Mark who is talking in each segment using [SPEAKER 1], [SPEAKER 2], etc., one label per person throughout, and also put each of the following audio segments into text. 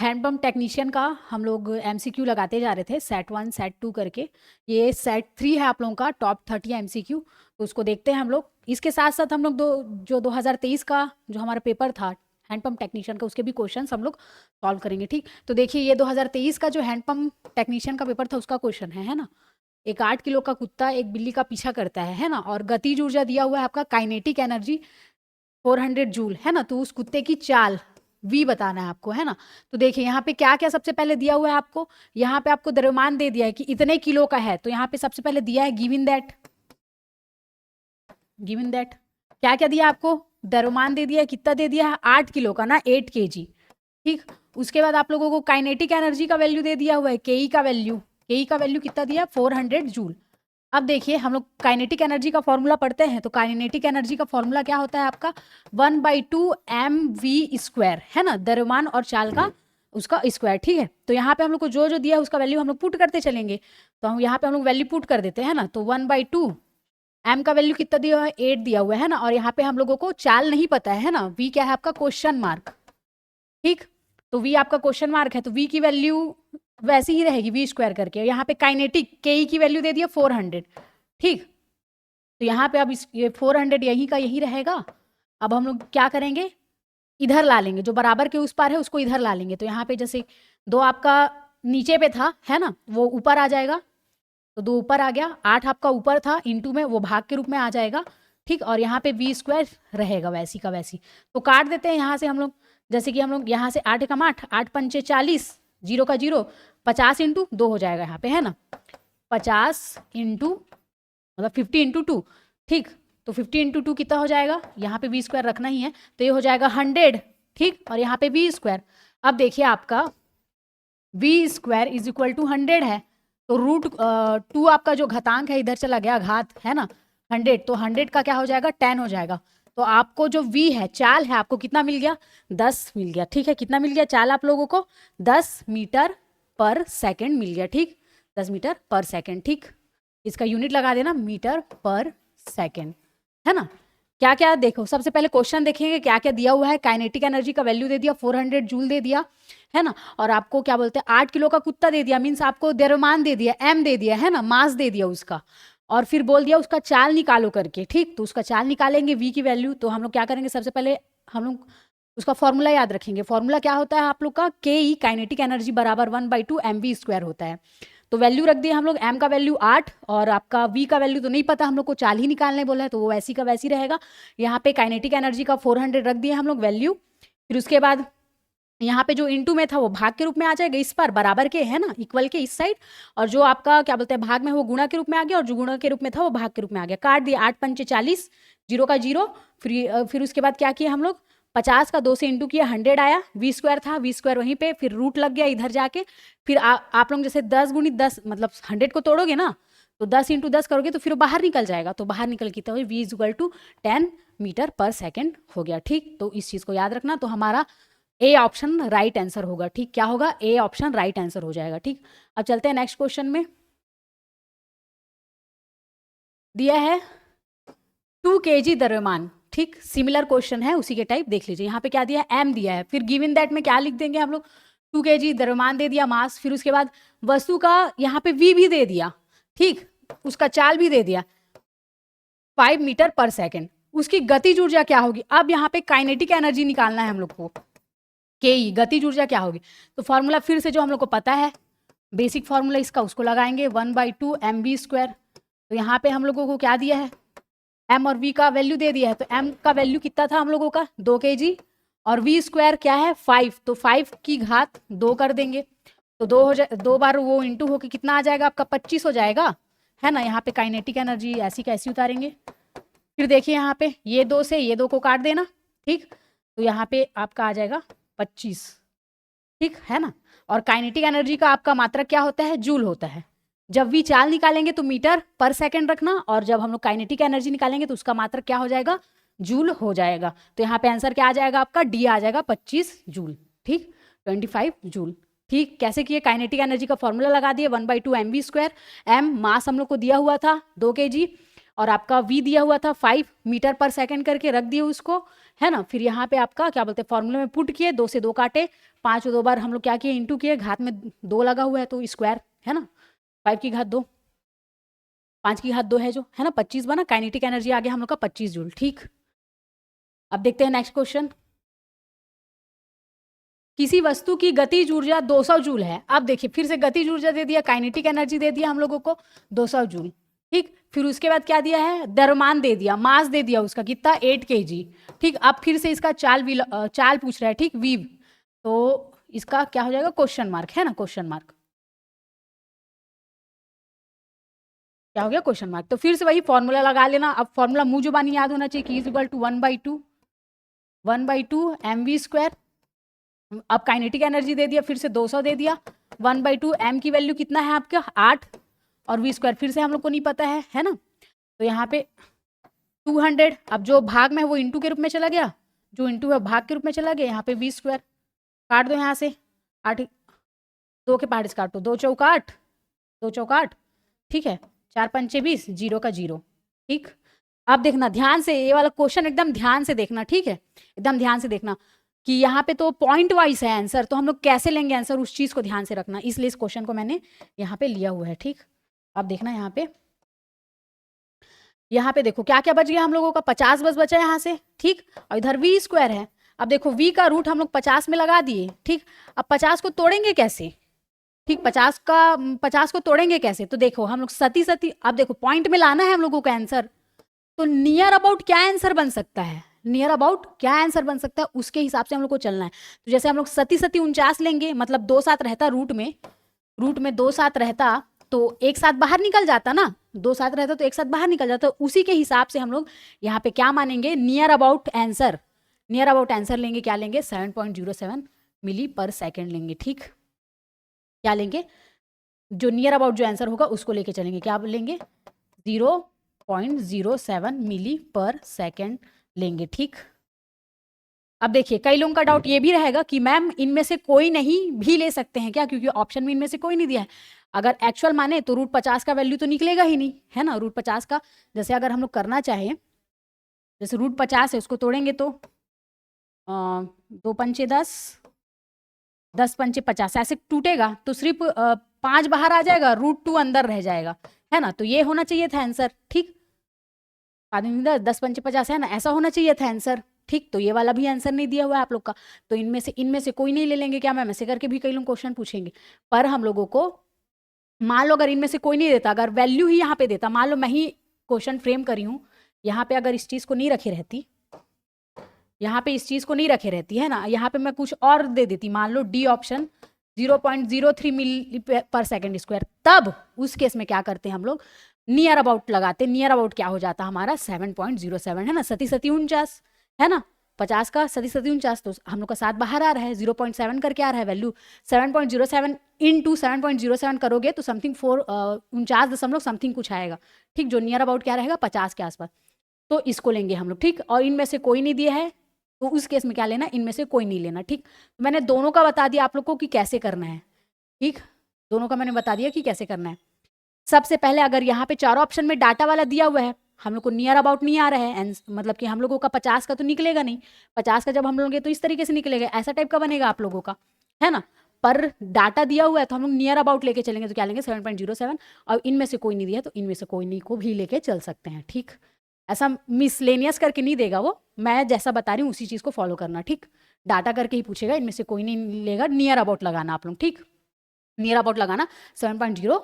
[SPEAKER 1] Handpump technician का हम लोग एमसीक्यू लगाते जा रहे थे, सेट 1 सेट 2 करके। ये सेट 3 है आप लोगों का, टॉप 30 एमसीक्यू। तो उसको देखते हैं हम लोग। इसके साथ साथ हम लोग जो 2023 का जो हमारा पेपर था हैंडपम्प टेक्नीशियन का, उसके भी क्वेश्चन हम लोग सॉल्व करेंगे। ठीक, तो देखिए ये 2023 का जो हैंडपम्प टेक्नीशियन का पेपर था उसका क्वेश्चन है ना। एक 8 किलो का कुत्ता एक बिल्ली का पीछा करता है ना, और गतिज ऊर्जा दिया हुआ है आपका काइनेटिक एनर्जी 400 जूल है ना। तो उस कुत्ते की चाल v बताना है आपको, है ना। तो देखिए यहाँ पे क्या क्या सबसे पहले दिया हुआ है आपको। यहाँ पे आपको द्रव्यमान दे दिया है कि इतने किलो का है, तो यहाँ पे सबसे पहले दिया है गिवन दैट क्या क्या दिया आपको, द्रव्यमान दे दिया है। कितना दे दिया है, 8 किलो का ना, 8 kg। ठीक, उसके बाद आप लोगों को काइनेटिक एनर्जी का वैल्यू दे दिया हुआ है, के का वैल्यू कितना दिया, 400 जूल। अब देखिए हम लोग काइनेटिक एनर्जी का फॉर्मूला पढ़ते हैं, तो काइनेटिक एनर्जी का फॉर्मूला क्या होता है आपका, 1/2 mv², है ना, द्रव्यमान और चाल का उसका स्क्वायर। ठीक है, तो यहाँ पे हम लोग को जो जो दिया है उसका वैल्यू हम लोग पुट करते चलेंगे। तो हम यहाँ पे हम लोग वैल्यू पुट कर देते हैं ना। तो 1/2 m का वैल्यू कितना दिया हुआ है, 8 दिया हुआ है ना। और यहाँ पे हम लोगों को चाल नहीं पता है ना, v क्या है आपका, क्वेश्चन मार्क। ठीक, तो v आपका क्वेश्चन मार्क है, तो v की वैल्यू वैसी ही रहेगी v² करके। यहाँ पे काइनेटिक के की वैल्यू दे दिया 400। ठीक, तो यहाँ पे अब ये 400 यही का यही रहेगा। अब हम लोग क्या करेंगे, इधर ला लेंगे, जो बराबर के उस पार है उसको इधर ला लेंगे। तो यहाँ पे जैसे 2 आपका नीचे पे था, है ना, वो ऊपर आ जाएगा। तो 2 ऊपर आ गया, 8 आपका ऊपर था, इंटू में वो भाग के रूप में आ जाएगा। ठीक, और यहाँ पे v² रहेगा वैसी का वैसी। तो काट देते हैं यहाँ से हम लोग। जैसे कि हम लोग यहाँ से 8 एकम 8, 8 पंचे 40, 0 का 0, 50 इंटू 2 हो जाएगा यहाँ पे, है ना। 50 इंटू मतलब 50 इंटू 2। ठीक, तो 50 इंटू 2 कितना हो जाएगा, यहाँ पे v² रखना ही है, तो ये हो जाएगा 100। ठीक, और यहाँ पे v²। अब देखिए आपका v² इज इक्वल टू 100 है, तो √2 आपका जो घातांक है इधर चला गया, घात है ना 100, तो 100 का क्या हो जाएगा, 10 हो जाएगा। तो आपको जो v है, चाल है, आपको कितना मिल गया, 10 मिल गया। ठीक है, कितना मिल गया चाल आप लोगों को, 10 मीटर पर सेकेंड मिल गया। ठीक, 10 मीटर पर सेकेंड। ठीक, इसका यूनिट लगा देना, मीटर पर सेकेंड, है ना। क्या क्या देखो, सबसे पहले क्वेश्चन देखेंगे क्या क्या दिया हुआ है। काइनेटिक एनर्जी का वैल्यू दे दिया 400 जूल दे दिया, है ना। और आपको क्या बोलते हैं, 8 किलो का कुत्ता दे दिया, मीन्स आपको द्रव्यमान दे दिया, m दे दिया, है ना, मास दे दिया उसका। और फिर बोल दिया उसका चाल निकालो करके। ठीक, तो उसका चाल निकालेंगे v की वैल्यू। तो हम लोग क्या करेंगे, सबसे पहले हम लोग उसका फॉर्मूला याद रखेंगे। फॉर्मूला क्या होता है आप लोग का, के ई काइनेटिक एनर्जी बराबर 1/2 mv² होता है। तो वैल्यू रख दिया हम लोग, m का वैल्यू 8 और आपका v का वैल्यू तो नहीं पता, हम लोग को चाल ही निकालने बोला है, तो वो वैसी का वैसी रहेगा। यहाँ पे काइनेटिक एनर्जी का 400 रख दिया हम लोग वैल्यू। फिर उसके बाद यहाँ पे जो इंटू में था वो भाग के रूप में आ जाएगा, इस पर बराबर के, है ना, इक्वल के इस साइड। और जो आपका क्या बोलते हैं भाग में, वो गुणा के रूप में आ गया, और जो गुणा के रूप में था वो भाग के रूप में आ गया। काट दिया, 8 पंचे 40, 0 का 0। फिर उसके बाद क्या किया हम लोग, 50 का 2 से इंटू किया, 100 आया, v² था, v² वहीं पे, फिर रूट लग गया इधर जाके। फिर आप लोग जैसे 10 गुणित 10 मतलब 100 को तोड़ोगे ना, तो 10 इंटू 10 करोगे तो फिर बाहर निकल जाएगा। तो बाहर निकल कितना हो, v is equal to 10 meter per second हो गया। ठीक, तो इस चीज को याद रखना। तो हमारा ए ऑप्शन राइट आंसर होगा। ठीक, क्या होगा, ए ऑप्शन राइट आंसर हो जाएगा। ठीक, अब चलते हैं नेक्स्ट क्वेश्चन में। दिया है 2 kg द्रव्यमान। ठीक, सिमिलर क्वेश्चन है उसी के टाइप, देख लीजिए। यहाँ पे क्या दिया है, m दिया है। फिर गिवन दैट में क्या लिख देंगे हम लोग, 2 kg द्रव्यमान दे दिया, मास। फिर उसके बाद वस्तु का यहाँ पे v भी दे दिया। ठीक, उसका चाल भी दे दिया 5 मीटर पर सेकेंड। उसकी गतिज ऊर्जा क्या होगी, अब यहाँ पे काइनेटिक एनर्जी निकालना है हम लोग को, के ई गतिज ऊर्जा क्या होगी। तो फॉर्मूला फिर से जो हम लोग को पता है, बेसिक फॉर्मूला इसका, उसको लगाएंगे 1/2 mv²। तो यहाँ पे हम लोगों को क्या दिया है, m और v का वैल्यू दे दिया है। तो m का वैल्यू कितना था हम लोगों का, 2 kg, और v² क्या है 5, तो 5 की घात 2 कर देंगे। तो 2 बार वो इंटू होके कितना आ जाएगा आपका, 25 हो जाएगा, है ना। यहाँ पे काइनेटिक एनर्जी ऐसी कैसी उतारेंगे। फिर देखिए यहाँ पे ये 2 से ये 2 को काट देना। ठीक, तो यहाँ पे आपका आ जाएगा 25। ठीक है ना। और काइनेटिक एनर्जी का आपका मात्रक क्या होता है, जूल होता है। जब v चाल निकालेंगे तो मीटर पर सेकंड रखना, और जब हम लोग काइनेटिक एनर्जी निकालेंगे तो उसका मात्रक क्या हो जाएगा, जूल हो जाएगा। तो यहाँ पे आंसर क्या आ जाएगा आपका, डी आ जाएगा 25 जूल। ठीक, 25 जूल। ठीक, कैसे किए, काइनेटिक एनर्जी का फॉर्मूला लगा दिए 1/2 mv²। m मास हम लोग को दिया हुआ था 2 kg, और आपका v दिया हुआ था 5 मीटर पर सेकंड करके रख दिए उसको, है ना। फिर यहाँ पे आपका क्या बोलते हैं फॉर्मूले में पुट किए, 2 से 2 काटे, 5 और 2 बार हम लोग क्या किए इंटू किए, घात में 2 लगा हुआ है तो स्क्वायर, है ना। 5 की घात 2, 5 की घात 2 है जो, है ना, 25 बना। काइनेटिक एनर्जी आ गया हम लोग का 25 जूल। ठीक, अब देखते हैं नेक्स्ट क्वेश्चन। किसी वस्तु की गतिज ऊर्जा 200 जूल है। अब देखिए फिर से गतिज ऊर्जा दे दिया, काइनेटिक एनर्जी दे दिया हम लोगों को 200 जूल। ठीक, फिर उसके बाद क्या दिया है, द्रव्यमान दे दिया, मास दे दिया उसका कितना 8 kg। ठीक, अब फिर से इसका चाल पूछ रहा है, ठीक, वीव, तो इसका क्या हो जाएगा क्वेश्चन मार्क, है ना, क्वेश्चन मार्क। क्या हो गया क्वेश्चन मार्क। तो फिर से वही फॉर्मूला लगा लेना। अब फॉर्मूला मुंह जुबानी याद होना चाहिए कि इज इक्वल टू 1/2 mv²। अब काइनेटिक एनर्जी दे दिया, फिर से 200 दे दिया, 1/2 m की वैल्यू कितना है आपका 8 और v² फिर से हम लोग को नहीं पता है ना। तो यहाँ पे 200, अब जो भाग में है वो इंटू के रूप में चला गया, जो इंटू है भाग के रूप में चला गया, यहाँ पे v² काट दो यहाँ से, 8 2 के पहाड़ काटो, 2 चौका 8, 2 चौका 8, ठीक है, 4 पंचे 20, 0 का 0। ठीक, अब देखना ध्यान से, ये वाला क्वेश्चन एकदम ध्यान से देखना, ठीक है, एकदम ध्यान से देखना कि यहाँ पे तो पॉइंट वाइज है आंसर, तो हम लोग कैसे लेंगे आंसर उस चीज को ध्यान से रखना, इसलिए इस क्वेश्चन को मैंने यहाँ पे लिया हुआ है। ठीक, अब देखना यहाँ पे देखो क्या क्या बच गया हम लोगों का, 50 बस बचा यहाँ से। ठीक, और इधर v² है। अब देखो v का रूट हम लोग 50 में लगा दिए। ठीक, अब 50 को तोड़ेंगे कैसे, ठीक, 50 को तोड़ेंगे कैसे, तो देखो हम लोग सती अब देखो पॉइंट में लाना है हम लोगों का आंसर, तो नियर अबाउट क्या आंसर बन सकता है, नियर अबाउट क्या आंसर बन सकता है उसके हिसाब से हम लोग को चलना है। तो जैसे हम लोग 49 लेंगे, मतलब 2 7 रहता रूट में 2 7 रहता तो एक साथ बाहर निकल जाता ना, 2 7 रहता तो एक साथ बाहर निकल जाता, उसी के हिसाब से हम लोग यहाँ पे क्या मानेंगे, नियर अबाउट आंसर लेंगे, क्या लेंगे 7.07 मिली पर सेकेंड लेंगे। ठीक, क्या लेंगे, जो नियर अबाउट जो आंसर होगा उसको लेके चलेंगे, क्या लेंगे 0.07 मिली पर सेकेंड लेंगे। ठीक, अब देखिए कई लोगों का डाउट ये भी रहेगा कि मैम इनमें से कोई नहीं भी ले सकते हैं क्या, क्योंकि ऑप्शन में इनमें से कोई नहीं दिया है। अगर एक्चुअल माने तो रूट 50 का वैल्यू तो निकलेगा ही नहीं, है ना। रूट 50 का जैसे अगर हम लोग करना चाहें, जैसे रूट 50 है उसको तोड़ेंगे तो 2 पंचे 10, 10 पंचे 50 ऐसे टूटेगा, तो सिर्फ 5 बाहर आ जाएगा, रूट 2 अंदर रह जाएगा, है ना। तो ये होना चाहिए था आंसर। ठीक, 10 पंचे 50 है ना, ऐसा होना चाहिए था आंसर। ठीक, तो ये वाला भी आंसर नहीं दिया हुआ है आप लोग का, तो इनमें से कोई नहीं ले लेंगे क्या मैम, ऐसे करके भी कई लोग क्वेश्चन पूछेंगे। पर हम लोगों को मान लो अगर इनमें से कोई नहीं देता, अगर वैल्यू ही यहाँ पे देता, मान लो मैं ही क्वेश्चन फ्रेम करी हूँ, यहाँ पे अगर इस चीज को नहीं रखे रहती, यहाँ पे इस चीज को नहीं रखे रहती, है ना, यहाँ पे मैं कुछ और दे देती, मान लो डी ऑप्शन 0.03 मिली पर सेकेंड स्क्वायर, तब उस केस में क्या करते हैं हम लोग, नियर अबाउट लगाते। नियर अबाउट क्या हो जाता हमारा 7.07, है ना, 49 है ना, 50 का 49, तो हम लोग का 7 बाहर आ रहा है, 0.7 करके आ रहा है वैल्यू, 7.07 इंटू 7.07 करोगे तो समथिंग 49 समथिंग कुछ आएगा। ठीक, जो नियर अबाउट क्या रहेगा 50 के आसपास, तो इसको लेंगे हम लोग। ठीक, और इनमें से कोई नहीं दिया है तो उस केस में क्या लेना, इनमें से कोई नहीं लेना। ठीक, तो मैंने दोनों का बता दिया आप लोग को कि कैसे करना है। ठीक, दोनों का मैंने बता दिया कि कैसे करना है। सबसे पहले अगर यहाँ पे चारों ऑप्शन में डाटा वाला दिया हुआ है, हम लोग को नियर अबाउट नहीं आ रहा है, मतलब कि हम लोगों का 50 का तो निकलेगा नहीं, 50 का जब हम लोग तो इस तरीके से निकलेगा, ऐसा टाइप का बनेगा आप लोगों का, है ना। पर डाटा दिया हुआ है तो हम लोग नियर अबाउट लेके चलेंगे, तो क्या लेंगे 7.07, और इनमें से कोई नहीं दिया तो इनमें से कोई नहीं को भी लेके चल सकते हैं। ठीक, ऐसा मिसलेनियस करके नहीं देगा वो, मैं जैसा बता रही हूँ उसी चीज को फॉलो करना। ठीक, डाटा करके ही पूछेगा, इनमें से कोई नहीं लेगा, नियर अबाउट लगाना आप लोग। ठीक, नियर अबाउट लगाना 7.0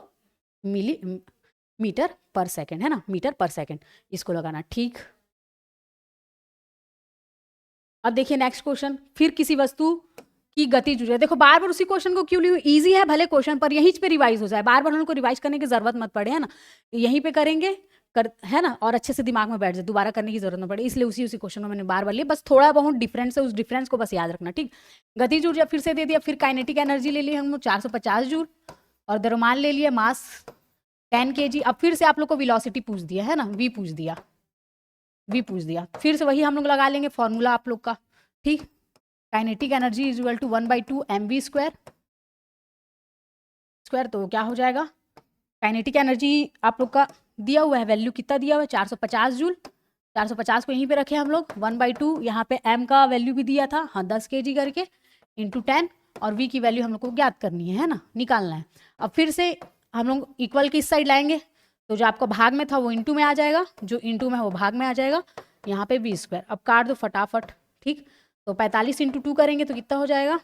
[SPEAKER 1] मिली मीटर पर सेकेंड, है ना, मीटर पर सेकेंड इसको लगाना। ठीक, अब देखिए नेक्स्ट क्वेश्चन, फिर किसी वस्तु की गतिज ऊर्जा, देखो बार बार उसी क्वेश्चन को क्यों लिया, इजी है भले क्वेश्चन, पर यहीं पे रिवाइज हो जाए, बार बार हमको रिवाइज करने की जरूरत मत पड़े, है ना, यहीं पे करेंगे है ना, और अच्छे से दिमाग में बैठ जाए, दोबारा करने की जरूरत न पड़े, इसलिए उसी क्वेश्चन में मैंने बार बार लिया, बस थोड़ा बहुत डिफरेंस है, उस डिफरेंस को बस याद रखना। ठीक, गतिज ऊर्जा फिर से दे दिया, फिर काइनेटिक एनर्जी ले लिया हम 450 जूल, और द्रव्यमान ले लिया मास 10 kg। अब फिर से आप लोग को वेलोसिटी पूछ दिया, है ना, वी पूछ दिया, फिर से वही हम लोग लगा लेंगे फॉर्मूला आप लोग का। ठीक, kinetic energy is equal to 1/2 mv², तो क्या हो जाएगा, काइनेटिक एनर्जी आप लोग का दिया हुआ है, वैल्यू कितना दिया हुआ है 450 जूल। 450 को यहीं पे रखे हम लोग, 1/2 यहाँ पे m का वैल्यू भी दिया था, हाँ 10 kg करके इंटू 10, और v की वैल्यू हम लोग को ज्ञात करनी है ना, निकालना है। अब फिर से हम लोग इक्वल की इस साइड लाएंगे, तो जो आपका भाग में था वो इंटू में आ जाएगा, जो इंटू में है वो भाग में आ जाएगा, यहाँ पे v²। अब काट दो फटाफट, ठीक। तो 45 इंटू 2 करेंगे तो कितना हो जाएगा,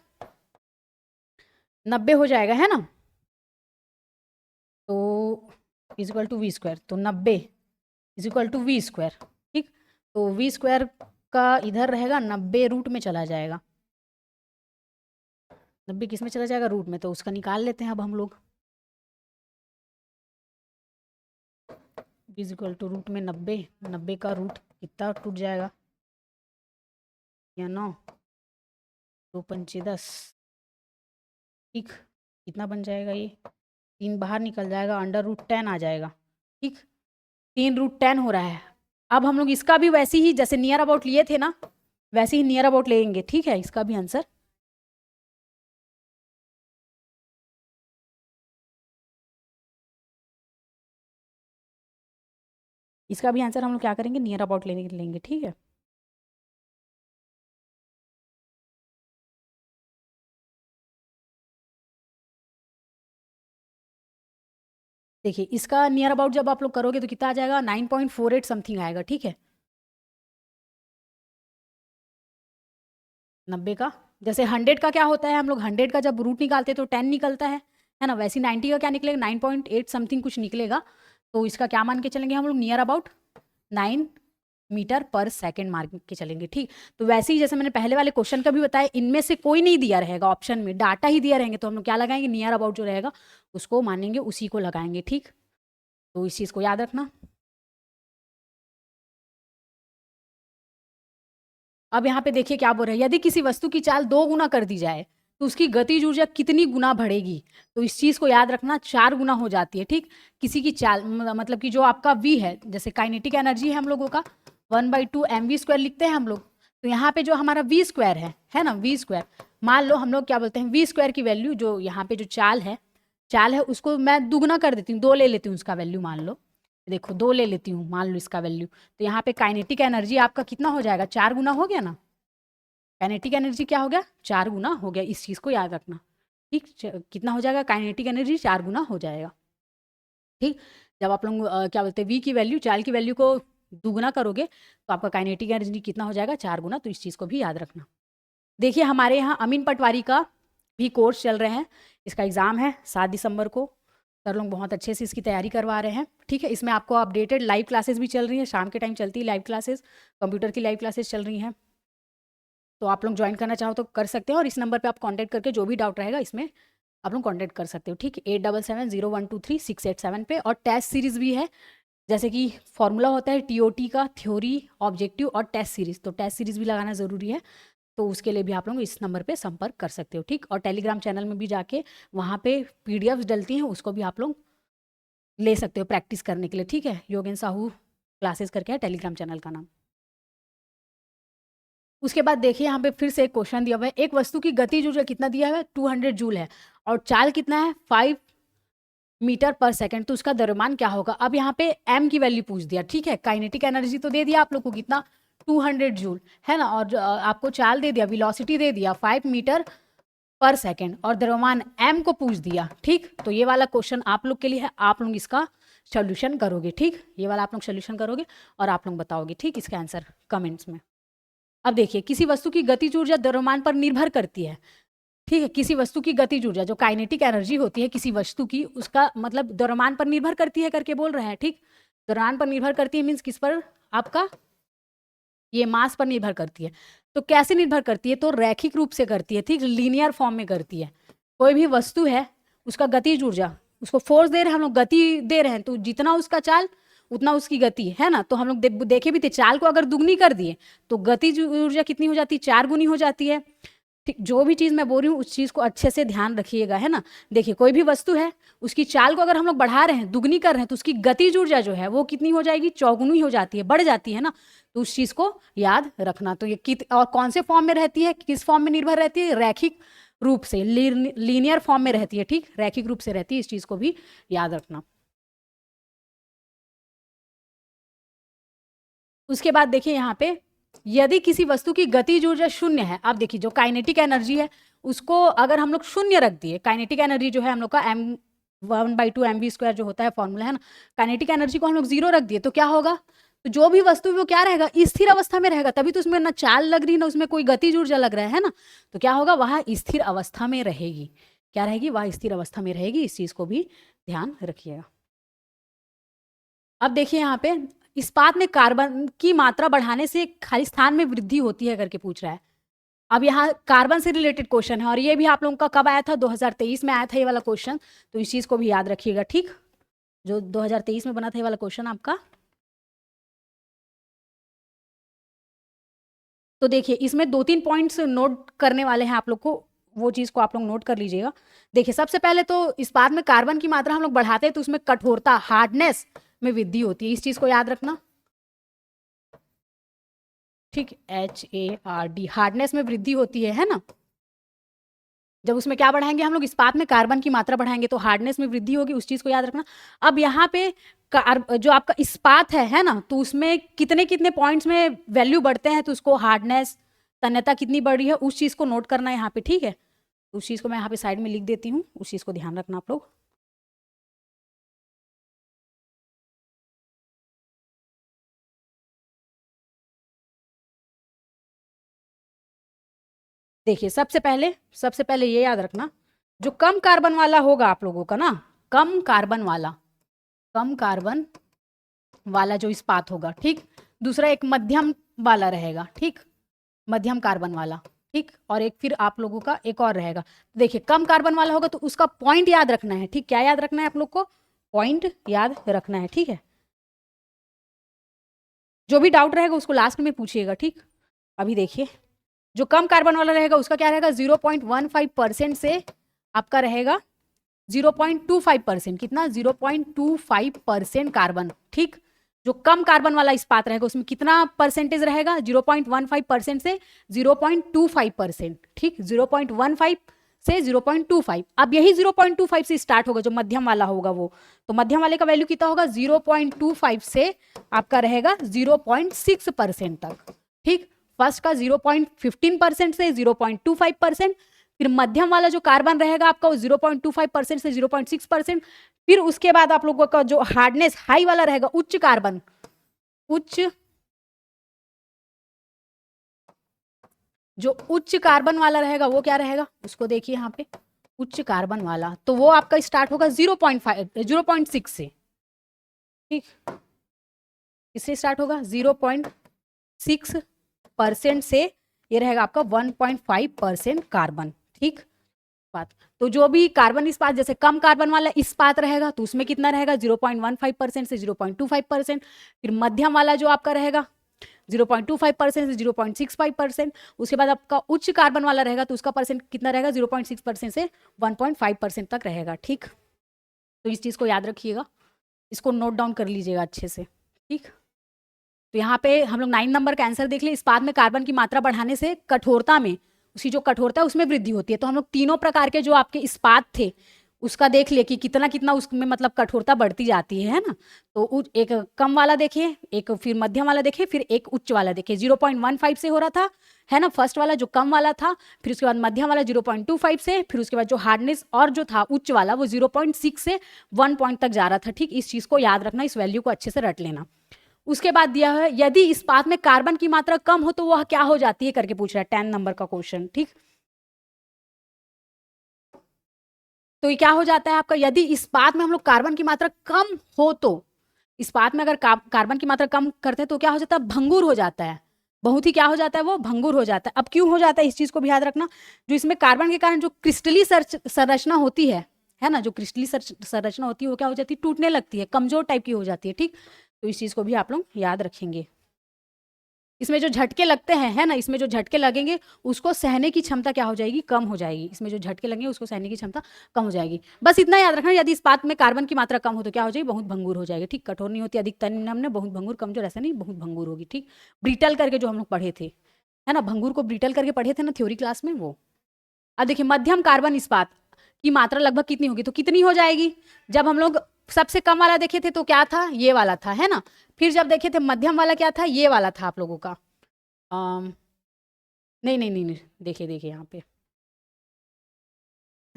[SPEAKER 1] 90 हो जाएगा, है ना। तो इक्वल टू v², तो 90 इक्वल टू v², ठीक। तो v² का इधर रहेगा 90 रूट में चला जाएगा, 90 किस में चला जाएगा, रूट में, तो उसका निकाल लेते हैं अब हम लोग। इक्वल टू रूट में 90 का रूट कितना टूट जाएगा, या 9, 2 पंचे 10, ठीक। कितना बन जाएगा, ये 3 बाहर निकल जाएगा, √10 आ जाएगा, ठीक। 3√10 हो रहा है। अब हम लोग इसका भी वैसे ही जैसे नियर अबाउट लिए थे ना, वैसे ही नियर अबाउट लेंगे, ठीक है। इसका भी आंसर हम लोग क्या करेंगे, नियर अबाउट लेंगे, ठीक है। देखिए इसका नियर अबाउट जब आप लोग करोगे तो कितना आ जाएगा, 9.48 समथिंग आएगा, ठीक है। 90 का, जैसे 100 का क्या होता है, हम लोग 100 का जब रूट निकालते हैं तो 10 निकलता है ना। वैसे 90 का क्या निकलेगा, 9.8 समथिंग कुछ निकलेगा। तो इसका क्या मान के चलेंगे हम लोग, नियर अबाउट 9 मीटर पर सेकंड मान के चलेंगे, ठीक। तो वैसे ही जैसे मैंने पहले वाले क्वेश्चन का भी बताया, इनमें से कोई नहीं दिया रहेगा ऑप्शन में, डाटा ही दिया रहेंगे, तो हम लोग क्या लगाएंगे, नियर अबाउट जो रहेगा उसको मानेंगे, उसी को लगाएंगे, ठीक। तो इस चीज़ को याद रखना। अब यहाँ पे देखिए क्या बोल रहे हैं, यदि किसी वस्तु की चाल 2 गुना कर दी जाए तो उसकी गतिज ऊर्जा कितनी गुना बढ़ेगी। तो इस चीज को याद रखना, 4 गुना हो जाती है, ठीक। किसी की चाल मतलब कि जो आपका v है, जैसे काइनेटिक एनर्जी है हम लोगों का 1/2 mv² लिखते हैं हम लोग। तो यहाँ पे जो हमारा v² है ना, v², मान लो हम लोग क्या बोलते हैं, v² की वैल्यू जो यहाँ पे जो चाल है उसको मैं दुगना कर देती हूँ, 2 ले लेती हूँ उसका वैल्यू, मान लो देखो 2 ले लेती हूँ, मान लो इसका वैल्यू। तो यहाँ पे काइनेटिक एनर्जी आपका कितना हो जाएगा, 4 गुना हो गया ना। काइनेटिक एनर्जी क्या हो गया, 4 गुना हो गया, इस चीज को याद रखना, ठीक। कितना हो जाएगा, काइनेटिक एनर्जी 4 गुना हो जाएगा, ठीक। जब आप लोग क्या बोलते हैं, वी की वैल्यू, चाल की वैल्यू को दुगना करोगे तो आपका काइनेटिक एनर्जी कितना हो जाएगा, 4 गुना। तो इस चीज को भी याद रखना। देखिए हमारे यहाँ अमीन पटवारी का भी कोर्स चल रहे हैं, इसका एग्जाम है 7 दिसंबर को। सर लोग बहुत अच्छे से इसकी तैयारी करवा रहे हैं, ठीक है। इसमें आपको अपडेटेड लाइव क्लासेस भी चल रही हैं, शाम के टाइम चलती है लाइव क्लासेस, कंप्यूटर की लाइव क्लासेस चल रही हैं। तो आप लोग ज्वाइन करना चाहो तो कर सकते हो, और इस नंबर पे आप कांटेक्ट करके जो भी डाउट रहेगा इसमें आप लोग कांटेक्ट कर सकते हो, ठीक। 8770123687 पे। और टेस्ट सीरीज भी है, जैसे कि फॉर्मूला होता है टीओटी का, थ्योरी, ऑब्जेक्टिव और टेस्ट सीरीज, तो टेस्ट सीरीज भी लगाना ज़रूरी है। तो उसके लिए भी आप लोग इस नंबर पे संपर्क कर सकते हो, ठीक। और टेलीग्राम चैनल में भी जाके वहाँ पे पीडीएफ डलती हैं, उसको भी आप लोग ले सकते हो प्रैक्टिस करने के लिए, ठीक है। योगेन साहू क्लासेस करके है टेलीग्राम चैनल का नाम। उसके बाद देखिए यहाँ पे फिर से एक क्वेश्चन दिया हुआ है, एक वस्तु की गतिज ऊर्जा कितना दिया हुआ है, 200 जूल है, और चाल कितना है, 5 मीटर पर सेकंड। तो उसका द्रव्यमान क्या होगा। अब यहाँ पे m की वैल्यू पूछ दिया, ठीक है। काइनेटिक एनर्जी तो दे दिया आप लोग को कितना, 200 जूल, है ना। और आपको चाल दे दिया, वेलोसिटी दे दिया 5 मीटर पर सेकंड, और द्रव्यमान m को पूछ दिया, ठीक। तो ये वाला क्वेश्चन आप लोग के लिए है, आप लोग इसका सोल्यूशन करोगे, ठीक। ये वाला आप लोग सोल्यूशन करोगे और आप लोग बताओगे, ठीक, इसका आंसर कमेंट्स में। अब देखिए किसी वस्तु की गतिज ऊर्जा द्रव्यमान पर निर्भर करती है, ठीक है। किसी वस्तु की गतिज ऊर्जा जो काइनेटिक एनर्जी होती है किसी वस्तु की, उसका मतलब द्रव्यमान पर निर्भर करती है करके बोल रहे हैं, ठीक। द्रव्यमान पर निर्भर करती है मीन्स किस पर, आपका ये मास पर निर्भर करती है। तो कैसे निर्भर करती है, तो रैखिक रूप से करती है, ठीक, लीनियर फॉर्म में करती है। कोई भी वस्तु है उसका गतिज ऊर्जा, उसको फोर्स दे रहे हैं हम लोग, गति दे रहे हैं, तो जितना उसका चाल उतना उसकी गति, है ना। तो हम लोग देखे भी थे, चाल को अगर दुगनी कर दिए तो गतिज ऊर्जा कितनी हो जाती है, 4 गुनी हो जाती है, ठीक। जो भी चीज मैं बोल रही हूँ उस चीज को अच्छे से ध्यान रखिएगा, है ना। देखिए कोई भी वस्तु है उसकी चाल को अगर हम लोग बढ़ा रहे हैं, दुगनी कर रहे हैं, तो उसकी गतिज ऊर्जा जो है वो कितनी हो जाएगी, चौगुनी हो जाती है, बढ़ जाती है ना। तो उस चीज को याद रखना। तो ये और कौन से फॉर्म में रहती है, किस फॉर्म में निर्भर रहती है, रैखिक रूप से, लीनियर फॉर्म में रहती है, ठीक, रैखिक रूप से रहती है, इस चीज को भी याद रखना। उसके बाद देखिए यहाँ पे, यदि किसी वस्तु की गतिज ऊर्जा शून्य है, आप देखिए जो काइनेटिक एनर्जी है उसको अगर हम लोग शून्य रख दिए, काइनेटिक एनर्जी जो है हम लोग का m1/2 mv² जो होता है फॉर्मूला है ना, काइनेटिक एनर्जी को हम लोग 0 रख दिए तो क्या होगा, तो जो भी वस्तु वो क्या रहेगा, स्थिर अवस्था में रहेगा, तभी तो उसमें ना चाल लग रही ना उसमें कोई गतिज ऊर्जा लग रहा है ना, तो क्या होगा, वह स्थिर अवस्था में रहेगी। क्या रहेगी, वह स्थिर अवस्था में रहेगी। इस चीज को भी ध्यान रखिएगा। अब देखिए यहाँ पे, इस्पात में कार्बन की मात्रा बढ़ाने से खाली स्थान में वृद्धि होती है करके पूछ रहा है। अब यहाँ कार्बन से रिलेटेड क्वेश्चन है और ये भी आप लोगों का कब आया था, 2023 में आया था ये वाला क्वेश्चन, तो इस चीज को भी याद रखिएगा। ठीक, जो 2023 में बना था ये वाला क्वेश्चन आपका। तो देखिए इसमें 2-3 पॉइंट्स नोट करने वाले हैं आप लोग को, वो चीज को आप लोग नोट कर लीजिएगा। देखिए सबसे पहले तो इस्पात में कार्बन की मात्रा हम लोग बढ़ाते हैं तो उसमें कठोरता, हार्डनेस में वृद्धि होती है, इस चीज को याद रखना। ठीक, HARD, हार्डनेस में वृद्धि होती है ना। जब उसमें क्या बढ़ाएंगे हम लोग, इस्पात में कार्बन की मात्रा बढ़ाएंगे तो हार्डनेस में वृद्धि होगी, उस चीज को याद रखना। अब यहाँ पे जो आपका इस्पात है ना, तो उसमें कितने कितने पॉइंट्स में वैल्यू बढ़ते हैं तो उसको हार्डनेस, तन्यता कितनी बढ़ी है उस चीज को नोट करना है यहाँ पे। ठीक है, उस चीज को मैं यहाँ पे साइड में लिख देती हूँ, उस चीज को ध्यान रखना आप लोग। देखिए सबसे पहले ये याद रखना, जो कम कार्बन वाला होगा आप लोगों का ना, कम कार्बन वाला जो इस्पात होगा, ठीक, दूसरा एक मध्यम वाला रहेगा, ठीक, मध्यम कार्बन वाला, ठीक, और एक फिर आप लोगों का एक और रहेगा। देखिए कम कार्बन वाला होगा तो उसका पॉइंट याद रखना है। ठीक, क्या याद रखना है आप लोग को, पॉइंट याद रखना है। ठीक है, जो भी डाउट रहेगा उसको लास्ट में पूछिएगा। ठीक, अभी देखिए जो कम कार्बन वाला रहेगा उसका क्या रहेगा, 0.15% से आपका रहेगा 0.25%, कितना, 0.25% कार्बन। ठीक, जो कम कार्बन वाला इस्पात रहेगा उसमें कितना परसेंटेज रहेगा, 0.15% से 0.25%। ठीक, 0.15 से 0.25। अब यही 0.25 से स्टार्ट होगा, जो मध्यम वाला होगा वो, तो मध्यम वाले का वैल्यू कितना होगा, 0.25 से आपका रहेगा 0.6% तक। ठीक, फर्स्ट का 0.15% से 0.25%, फिर मध्यम वाला जो कार्बन रहेगा आपका वो 0.25% से 0.6%, फिर उसके बाद आप लोगों का जो हार्डनेस हाई वाला रहेगा, उच्च कार्बन, जो उच्च कार्बन वाला रहेगा वो क्या रहेगा, उसको देखिए यहाँ पे, उच्च कार्बन वाला, तो वो आपका स्टार्ट होगा 0.6 से। ठीक, इससे स्टार्ट होगा 0.6% से ये रहेगा आपका 1.5% कार्बन। ठीक बात, तो जो भी कार्बन इस्पात, जैसे कम कार्बन वाला इस्पात रहेगा तो उसमें कितना रहेगा, 0.15% से 0.25%, फिर मध्यम वाला जो आपका रहेगा 0.25% से 0.65%, उसके बाद आपका उच्च कार्बन वाला रहेगा तो उसका परसेंट कितना रहेगा, 0.6% से 1.5% तक रहेगा। ठीक, तो इस चीज को याद रखिएगा, इसको नोट डाउन कर लीजिएगा अच्छे से। ठीक, तो यहाँ पे हम लोग 9 नंबर का आंसर देख ले, इस्पात में कार्बन की मात्रा बढ़ाने से कठोरता में, उसकी जो कठोरता है उसमें वृद्धि होती है। तो हम लोग तीनों प्रकार के जो आपके इस्पात थे उसका देख लिए कि कितना कितना उसमें मतलब कठोरता बढ़ती जाती है ना। तो एक कम वाला देखिए, एक फिर मध्यम वाला देखिए, फिर एक उच्च वाला देखिए। 0.15 से हो रहा था है ना, फर्स्ट वाला जो कम वाला था, फिर उसके बाद मध्यम वाला 0.25 से, फिर उसके बाद जो हार्डनेस और जो था उच्च वाला वो 0.6 से 1 पॉइंट तक जा रहा था। ठीक, इस चीज को याद रखना, इस वैल्यू को अच्छे से रट लेना। उसके बाद दिया है, यदि इस्पात में कार्बन की मात्रा कम हो तो वह क्या हो जाती है करके पूछ रहा है, 10 नंबर का क्वेश्चन। ठीक, तो ये क्या हो जाता है आपका, यदि इस्पात में हम लोग कार्बन की मात्रा कम हो तो, इस्पात में अगर कार्बन की मात्रा कम करते हैं तो क्या हो जाता है, भंगुर हो जाता है, बहुत ही क्या हो जाता है, वो भंगुर हो जाता है। अब क्यों हो जाता है इस चीज को भी याद रखना, जो इसमें कार्बन के कारण जो क्रिस्टली संरचना होती है ना, जो क्रिस्टली संरचना होती है वो क्या हो जाती है, टूटने लगती है, कमजोर टाइप की हो जाती है। ठीक, तो इस चीज को भी आप लोग याद रखेंगे। इसमें जो झटके लगते हैं है ना, इसमें जो झटके लगेंगे उसको सहने की क्षमता क्या हो जाएगी, कम हो जाएगी। इसमें जो झटके लगेंगे उसको सहने की क्षमता कम हो जाएगी। बस इतना याद रखना, यदि इस्पात में कार्बन की मात्रा कम हो तो क्या हो जाएगी, बहुत भंगुर हो जाएगी। ठीक, कठोर नहीं होती, अधिक तन्य, बहुत भंगुर, कमजोर ऐसा नहीं, बहुत भंगुर होगी। ठीक, ब्रिटल करके जो हम लोग पढ़े थे है ना, भंगुर को ब्रिटल करके पढ़े थे ना थ्योरी क्लास में वो। अब देखिए मध्यम कार्बन इस्पात की मात्रा लगभग कितनी होगी, तो कितनी हो जाएगी। जब हम लोग सबसे कम वाला देखे थे तो क्या था, ये वाला था, है ना। फिर जब देखे थे मध्यम वाला क्या था, ये वाला था आप लोगों का। नहीं नहीं नहीं, देखिए देखिए यहाँ पे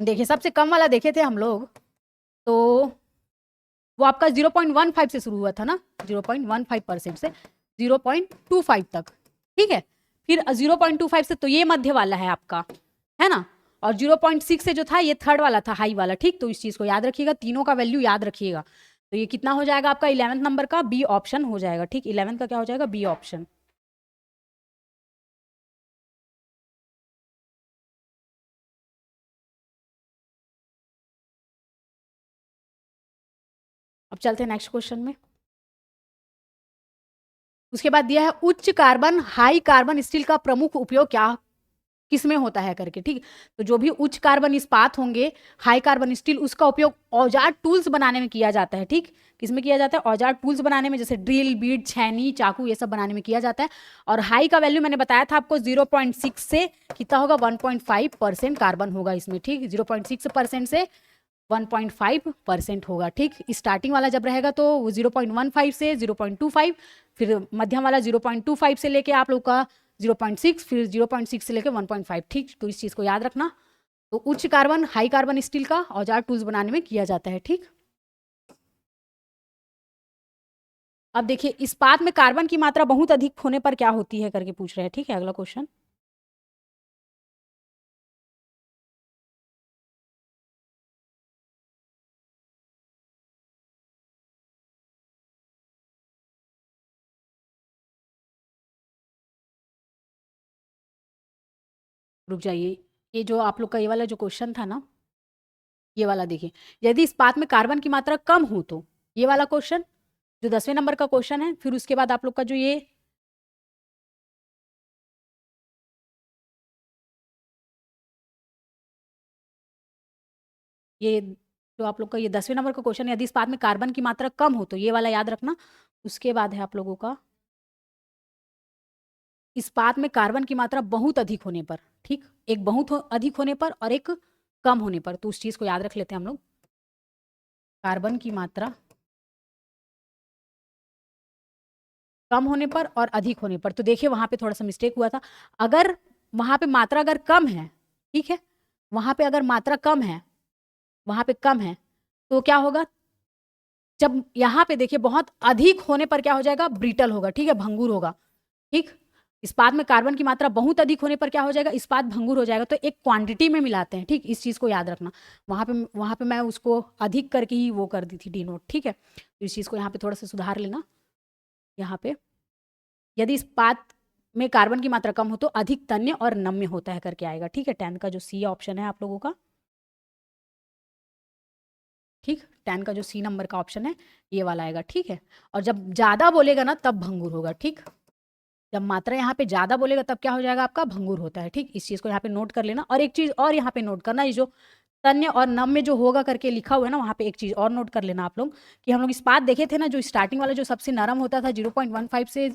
[SPEAKER 1] देखिए, सबसे कम वाला देखे थे हम लोग, तो वो आपका 0.15 से शुरू हुआ था ना, 0.15% से 0.25 तक, ठीक है। फिर 0.25 से तो ये मध्य वाला है आपका, है ना, और 0.6 से जो था ये थर्ड वाला था, हाई वाला, ठीक। तो इस चीज को याद रखिएगा, तीनों का वैल्यू याद रखिएगा। तो ये कितना हो जाएगा आपका 11th नंबर का बी ऑप्शन हो जाएगा, ठीक। 11th का क्या हो जाएगा, बी ऑप्शन। अब चलते हैं नेक्स्ट क्वेश्चन में। उसके बाद दिया है उच्च कार्बन हाई कार्बन स्टील का प्रमुख उपयोग क्या किसमें होता है करके, ठीक। तो जो भी उच्च कार्बन इस्पात होंगे, हाई कार्बन स्टील, उसका उपयोग औजार टूल्स बनाने में किया जाता है, ठीक। किसमें किया जाता है, औजार टूल्स बनाने में, जैसे ड्रिल, बीट, छैनी, चाकू, ये सब बनाने में किया जाता है। और हाई का वैल्यू मैंने बताया था आपको 0.6 से कितना होगा, 1.5% कार्बन होगा इसमें, ठीक। 0.6% से 1.5% होगा, ठीक। स्टार्टिंग वाला जब रहेगा तो 0.15 से 0.25, फिर मध्यम वाला 0.25 से लेके आप लोग का 0.6, फिर 0.6 से लेके 1.5, ठीक। तो इस चीज को याद रखना। तो उच्च कार्बन हाई कार्बन स्टील का औजार टूल्स बनाने में किया जाता है, ठीक। अब देखिए इस्पात में कार्बन की मात्रा बहुत अधिक होने पर क्या होती है करके पूछ रहे हैं, ठीक है। अगला क्वेश्चन, रुक जाइए, ये जो आप लोग का ये वाला जो क्वेश्चन था ना, ये वाला देखिए, यदि इस्पात में कार्बन की मात्रा कम हो तो, ये वाला क्वेश्चन जो 10वें नंबर का क्वेश्चन है। फिर उसके बाद आप लोग का जो ये जो आप लोग का ये 10वें नंबर का क्वेश्चन, यदि इस्पात में कार्बन की मात्रा कम हो तो, ये वाला याद रखना। उसके बाद है आप लोगों का इस्पात में कार्बन की मात्रा बहुत अधिक होने पर, ठीक। एक बहुत अधिक होने पर और एक कम होने पर, तो उस चीज को याद रख लेते हैं हम लोग। कार्बन की मात्रा कम होने पर और अधिक होने पर, तो देखिए वहां पे थोड़ा सा मिस्टेक हुआ था। अगर वहां पे मात्रा अगर कम है, ठीक है, वहां पे अगर मात्रा कम है, वहां पे कम है, तो क्या होगा, जब यहाँ पे देखिए बहुत अधिक होने पर क्या हो जाएगा, ब्रिटल होगा, ठीक है, भंगुर होगा, ठीक। इस्पात में कार्बन की मात्रा बहुत अधिक होने पर क्या हो जाएगा, इस्पात भंगुर हो जाएगा। तो एक क्वांटिटी में मिलाते हैं, ठीक। इस चीज को याद रखना। वहां पे मैं उसको अधिक करके ही वो कर दी थी डिनोट, ठीक है। तो इस चीज को यहाँ पे थोड़ा सा सुधार लेना। यहाँ पे यदि इस्पात में कार्बन की मात्रा कम हो तो अधिक तन्य और नम्य होता है करके आएगा, ठीक है। 10 का जो सी ऑप्शन है आप लोगों का, ठीक। 10 का जो सी नंबर का ऑप्शन है ये वाला आएगा, ठीक है। और जब ज्यादा बोलेगा ना तब भंगुर होगा, ठीक। जब मात्रा यहाँ पे ज्यादा बोलेगा तब क्या हो जाएगा, आपका भंगुर होता है, ठीक। इस चीज को यहाँ पे नोट कर लेना। और एक चीज और यहाँ पे नोट करना, ये जो तन्य और नम्य जो होगा करके लिखा हुआ है ना, वहाँ पे एक चीज और नोट कर लेना आप लोग, कि हम लोग इस्पात देखे थे ना, जो स्टार्टिंग वाला जो सबसे नरम होता था 0.15 से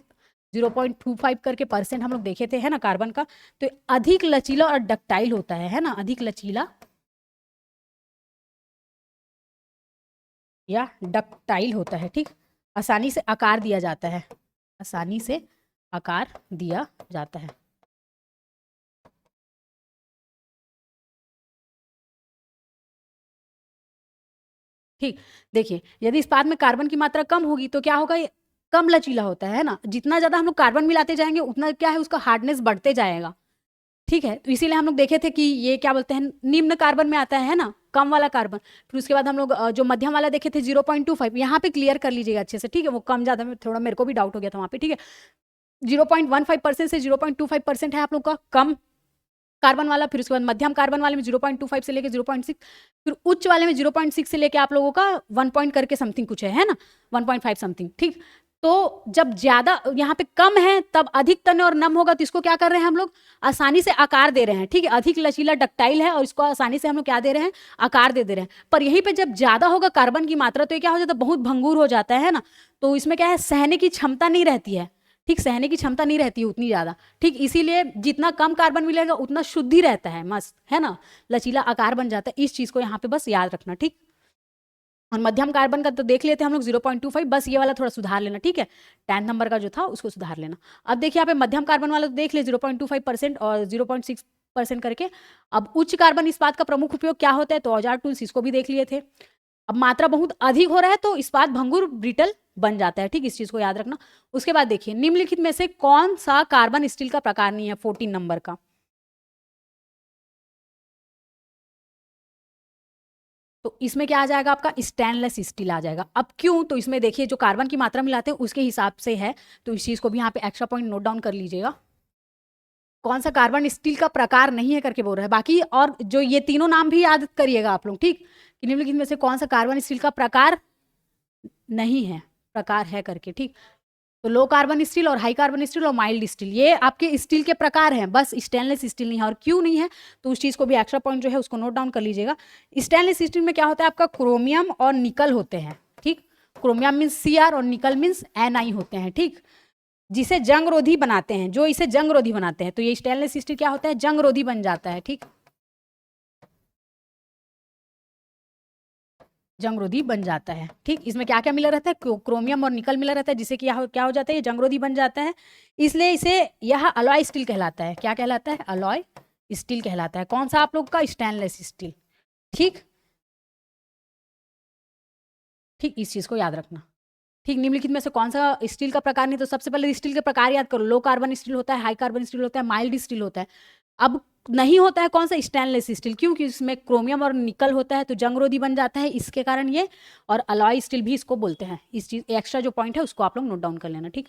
[SPEAKER 1] 0.25 करके परसेंट हम लोग देखे थे, है ना, कार्बन का। तो अधिक लचीला और डक्टाइल होता है ना, अधिक लचीला या डक्टाइल होता है, ठीक। आसानी से आकार दिया जाता है, आसानी से आकार दिया जाता है। ठीक, देखिए यदि इस्पात में कार्बन की मात्रा कम होगी तो क्या होगा, ये कम लचीला होता है ना। जितना ज्यादा हम लोग कार्बन मिलाते जाएंगे उतना क्या है, उसका हार्डनेस बढ़ते जाएगा, ठीक है। तो इसीलिए हम लोग देखे थे कि ये क्या बोलते हैं, निम्न कार्बन में आता है ना, कम वाला कार्बन। फिर उसके बाद हम लोग जो मध्यम वाला देखे थे 0.25, यहाँ पे क्लियर कर लीजिएगा अच्छे से, ठीक है। वो कम ज्यादा में थोड़ा मेरे को भी डाउट हो गया था वहाँ पे, ठीक है। 0.15% से 0.25% है आप लोग का कम कार्बन वाला। फिर उसके बाद मध्यम कार्बन वाले में 0.25 से लेके 0.6, फिर उच्च वाले में 0.6 से लेके आप लोगों का 1 पॉइंट करके समथिंग कुछ है ना, 1.5 समथिंग, ठीक। तो जब ज्यादा यहाँ पे कम है तब अधिक तन्य और नम होगा, तो इसको क्या कर रहे हैं हम लोग, आसानी से आकार दे रहे हैं, ठीक है। अधिक लचीला डक्टाइल है और इसको आसानी से हम लोग क्या दे रहे हैं, आकार दे रहे हैं। पर यहीं पे जब ज्यादा होगा कार्बन की मात्रा तो ये क्या हो जाता है, बहुत भंगुर हो जाता है ना। तो इसमें क्या है, सहने की क्षमता नहीं रहती है, ठीक, सहने की क्षमता नहीं रहती है उतनी ज़्यादा। ठीक, इसीलिए जितना कम कार्बन मिलेगा उतना शुद्ध ही रहता है, मस्त है ना, लचीला आकार बन जाता है। इस चीज़ को यहाँ पे बस याद रखना। ठीक, और मध्यम कार्बन का तो देख लेते हैं हम लोग 0.25, बस ये वाला थोड़ा सुधार लेना। ठीक है, 10 नंबर का जो था उसको सुधार लेना। अब देखिए यहाँ पे मध्यम कार्बन वाला तो देख ले 0.25% और 0.6% करके। अब उच्च कार्बन इस्पात का प्रमुख उपयोग क्या होता है, तो औजार टूल्स, इसको भी देख लिए थे। अब मात्रा बहुत अधिक हो रहा है तो इस्पात भंगुर ब्रिटल बन जाता है। ठीक, इस चीज को याद रखना। उसके बाद देखिए निम्नलिखित में से कौन सा कार्बन स्टील का प्रकार नहीं है, 14 नंबर का। तो इसमें क्या आ जाएगा आपका, स्टेनलेस स्टील आ जाएगा। अब क्यों, तो इसमें देखिए जो कार्बन की मात्रा मिलाते हैं उसके हिसाब से है, तो इस चीज को भी यहाँ पे एक्स्ट्रा पॉइंट नोट डाउन कर लीजिएगा। कौन सा कार्बन स्टील का प्रकार नहीं है करके बोल रहे हैं। बाकी और जो ये तीनों नाम भी याद करिएगा आप लोग। ठीक, कि निम्नलिखित में से कौन सा कार्बन स्टील का प्रकार नहीं है, प्रकार है करके। ठीक, तो लो कार्बन स्टील और हाई कार्बन स्टील और माइल्ड स्टील, ये आपके स्टील के प्रकार हैं, बस स्टेनलेस स्टील नहीं है। और क्यों नहीं है, तो उस चीज को भी एक्स्ट्रा पॉइंट जो है उसको नोट डाउन कर लीजिएगा। स्टेनलेस स्टील में क्या होता है, आपका क्रोमियम और निकल होते हैं। ठीक, क्रोमियम मीन्स Cr और निकल मीन्स Ni होते हैं। ठीक, जिसे जंगरोधी बनाते हैं, जो इसे जंगरोधी बनाते हैं, तो ये स्टेनलेस स्टील क्या होता है, जंगरोधी बन जाता है। ठीक, जंगरोधी बन जाता है। ठीक, इसमें क्या क्या मिला रहता है, क्रोमियम और निकल मिला रहता है, जिससे क्या हो जाता है, ये जंगरोधी बन जाता है। इसलिए इसे यह अलॉय स्टील कहलाता है। क्या कहलाता है, अलॉय स्टील कहलाता है। कौन सा आप लोग का, स्टेनलेस स्टील। ठीक, ठीक, इस चीज को याद रखना। ठीक, निम्नलिखित में से कौन सा स्टील का प्रकार नहीं, तो सबसे पहले स्टील के प्रकार याद करो। लो कार्बन स्टील होता है, हाई कार्बन स्टील होता है, माइल्ड स्टील होता है। अब नहीं होता है कौन सा, स्टेनलेस स्टील, क्योंकि इसमें क्रोमियम और निकल होता है तो जंगरोधी बन जाता है, इसके कारण ये। और अलॉय स्टील भी इसको बोलते हैं। इस चीज एक्स्ट्रा जो पॉइंट है उसको आप लोग नोट डाउन कर लेना। ठीक,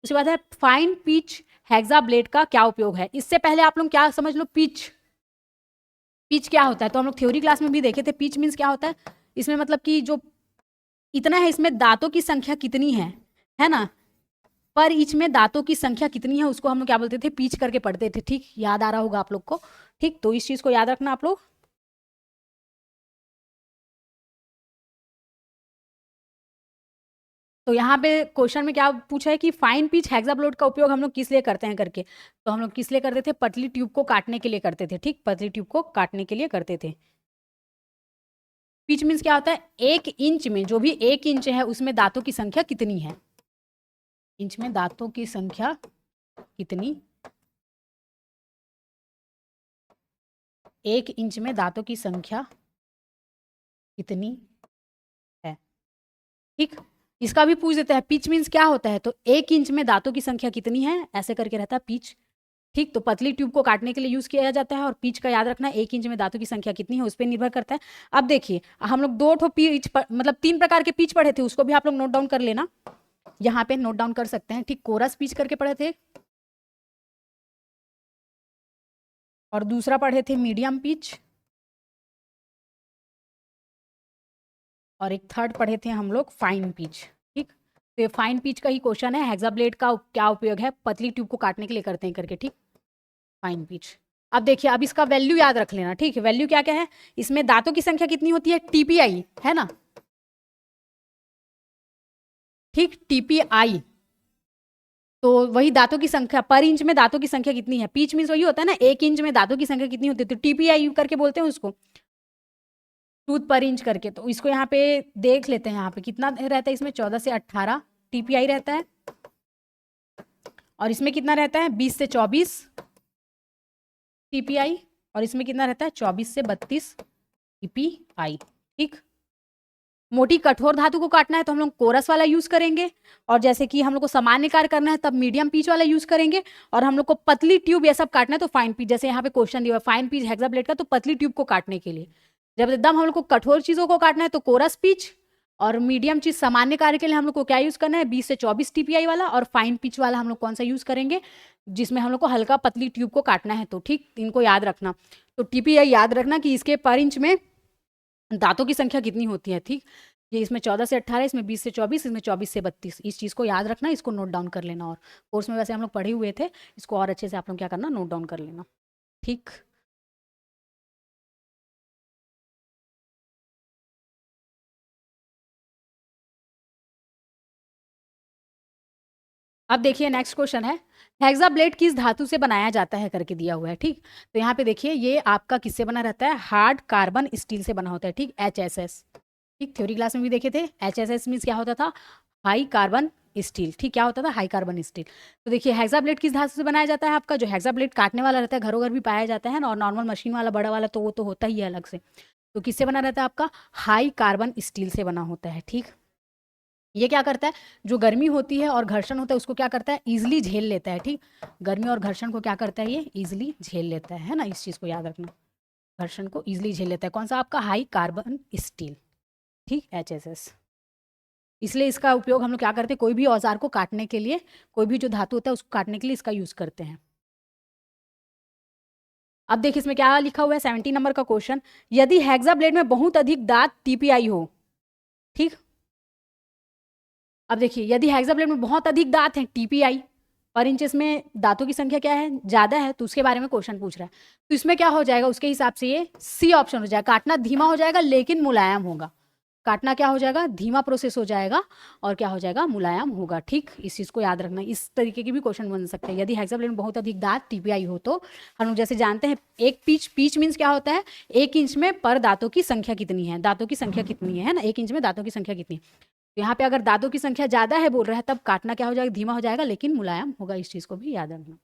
[SPEAKER 1] उसके बाद है फाइन पिच हेक्सा ब्लेड का क्या उपयोग है। इससे पहले आप लोग क्या समझ लो, पिच, पिच क्या होता है, तो हम लोग थ्योरी क्लास में भी देखे थे। पिच मीन्स क्या होता है, इसमें मतलब कि जो इतना है, इसमें दांतों की संख्या कितनी है ना, पर इंच में दांतों की संख्या कितनी है, उसको हम लोग क्या बोलते थे, पीच करके पढ़ते थे। ठीक, याद आ रहा होगा आप लोग को। ठीक, तो इस चीज को याद रखना आप लोग। तो यहाँ पे क्वेश्चन में क्या पूछा है कि फाइन पिच हेक्साब्लोड का उपयोग हम लोग किस लिए करते हैं करके। तो हम लोग किस लिए करते थे, पतली ट्यूब को काटने के लिए करते थे। ठीक, पतली ट्यूब को काटने के लिए करते थे। पिच मीन्स क्या होता है, 1 इंच में, जो भी 1 इंच है उसमें दांतों की संख्या कितनी है, इंच में दांतों की संख्या कितनी, 1 इंच में दांतों की संख्या कितनी है। ठीक, इसका भी पूछ देता है, पिच मीन्स क्या होता है, तो 1 इंच में दांतों की संख्या कितनी है, ऐसे करके रहता है पिच। ठीक, तो पतली ट्यूब को काटने के लिए यूज किया जाता है। और पिच का याद रखना, 1 इंच में दांतों की संख्या कितनी है उस पर निर्भर करता है। अब देखिए हम लोग दो ठो पिच मतलब 3 प्रकार के पिच पढ़े थे, उसको भी आप लोग नोट डाउन कर लेना, यहाँ पे नोट डाउन कर सकते हैं। ठीक, कोरस पिच करके पढ़े थे, और दूसरा पढ़े थे मीडियम पिच, और एक थर्ड पढ़े थे हम लोग फाइन पिच। ठीक, तो ये फाइन पिच का ही क्वेश्चन है, हेक्सा ब्लेड का क्या उपयोग है, पतली ट्यूब को काटने के लिए करते हैं करके। ठीक, फाइन पिच। अब देखिए, अब इसका वैल्यू याद रख लेना। ठीक है, वैल्यू क्या क्या है, इसमें दांतों की संख्या कितनी होती है, टीपीआई है ना। ठीक, टीपीआई, तो वही दांतों की संख्या, पर इंच में दांतों की संख्या कितनी है, पिच मीन्स वही होता है ना, 1 इंच में दांतों की संख्या कितनी होती है, तो टीपीआई करके बोलते हैं उसको, टूथ पर इंच करके। तो इसको यहाँ पे देख लेते हैं, यहाँ पे कितना रहता है, इसमें 14 से 18 टीपीआई रहता है, और इसमें कितना रहता है, 20 से 24 टीपीआई, और इसमें कितना रहता है, 24 से 32 टीपीआई। ठीक, मोटी कठोर धातु को काटना है तो हम लोग कोरस वाला यूज करेंगे, और जैसे कि हम लोग को सामान्य कार्य करना है तब मीडियम पीच वाला यूज करेंगे, और हम लोग को पतली ट्यूब ये सब काटना है तो फाइन पीच। जैसे यहाँ पे क्वेश्चन दिया फाइन पीच हेक्सा ब्लेड का, तो पतली ट्यूब को काटने के लिए। जब एकदम हम लोग को कठोर चीजों को काटना है तो कोरस पीच, और मीडियम चीज सामान्य कार्य के लिए हम लोग को क्या यूज करना है, 20 से 24 टीपीआई वाला, और फाइन पिच वाला हम लोग कौन सा यूज करेंगे, जिसमें हम लोग को हल्का पतली ट्यूब को काटना है। तो ठीक, इनको याद रखना। तो टीपीआई याद रखना कि इसके पर इंच में दांतों की संख्या कितनी होती है। ठीक, ये इसमें 14 से 18, इसमें 20 से 24, इसमें 24 से 32, इस चीज को याद रखना, इसको नोट डाउन कर लेना। और कोर्स में वैसे हम लोग पढ़े हुए थे, इसको और अच्छे से आप लोग क्या करना, नोट डाउन कर लेना। ठीक। अब देखिए नेक्स्ट क्वेश्चन है, हेक्साब्लेड किस धातु से बनाया जाता है करके दिया हुआ है, ठीक। तो यहाँ पे देखिए ये आपका किससे बना रहता है, हार्ड कार्बन स्टील से बना होता है, ठीक, HSS। ठीक, थ्योरी क्लास में भी देखे थे, HSS मीन्स क्या होता था, हाई कार्बन स्टील, ठीक, क्या होता था, हाई कार्बन स्टील। तो देखिए हेक्साब्लेड किस धातु से बनाया जाता है, आपका जो हेक्साब्लेड काटने वाला रहता है घरों घर भी पाया जाता है ना, और नॉर्मल मशीन वाला बड़ा वाला तो वो तो होता ही है अलग से। तो किससे बना रहता है आपका, हाई कार्बन स्टील से बना होता है, ठीक। ये क्या करता है, जो गर्मी होती है और घर्षण होता है उसको क्या करता है, इजिली झेल लेता है, ठीक। गर्मी और घर्षण को क्या करता है, ये इजिली झेल लेता है ना, इस चीज को याद रखना, घर्षण को इजिली झेल लेता है, कौन सा आपका, हाई कार्बन स्टील, ठीक, HSS। इसलिए इसका उपयोग हम लोग क्या करते हैं, कोई भी औजार को काटने के लिए, कोई भी जो धातु होता है उसको काटने के लिए इसका यूज करते हैं। अब देखिए इसमें क्या लिखा हुआ है, 17 नंबर का क्वेश्चन, यदि हेक्साब्लेड में बहुत अधिक दांत TPI हो, ठीक। अब देखिए यदि हेक्साब्लेड में बहुत अधिक दांत हैं TPI, पर इंचेस में दांतों की संख्या क्या है, ज्यादा है, तो उसके बारे में क्वेश्चन पूछ रहा है। तो इसमें क्या हो जाएगा, उसके हिसाब से ये सी ऑप्शन हो जाएगा, काटना धीमा हो जाएगा लेकिन मुलायम होगा। काटना क्या हो जाएगा, धीमा प्रोसेस हो जाएगा और क्या हो जाएगा, मुलायम होगा, ठीक। इस चीज को याद रखना, इस तरीके के भी क्वेश्चन बन सकते हैं। यदि हेक्साब्लेड में बहुत अधिक दांत TPI हो तो हम लोग जैसे जानते हैं, एक पीच, पीच मीन्स क्या होता है, 1 इंच में पर दांतों की संख्या कितनी है, दांतों की संख्या कितनी है ना, 1 इंच में दांतों की संख्या कितनी है। तो यहाँ पे अगर दांतों की संख्या ज्यादा है बोल रहा है, तब काटना क्या हो जाएगा, धीमा हो जाएगा लेकिन मुलायम होगा, इस चीज को भी याद रखना।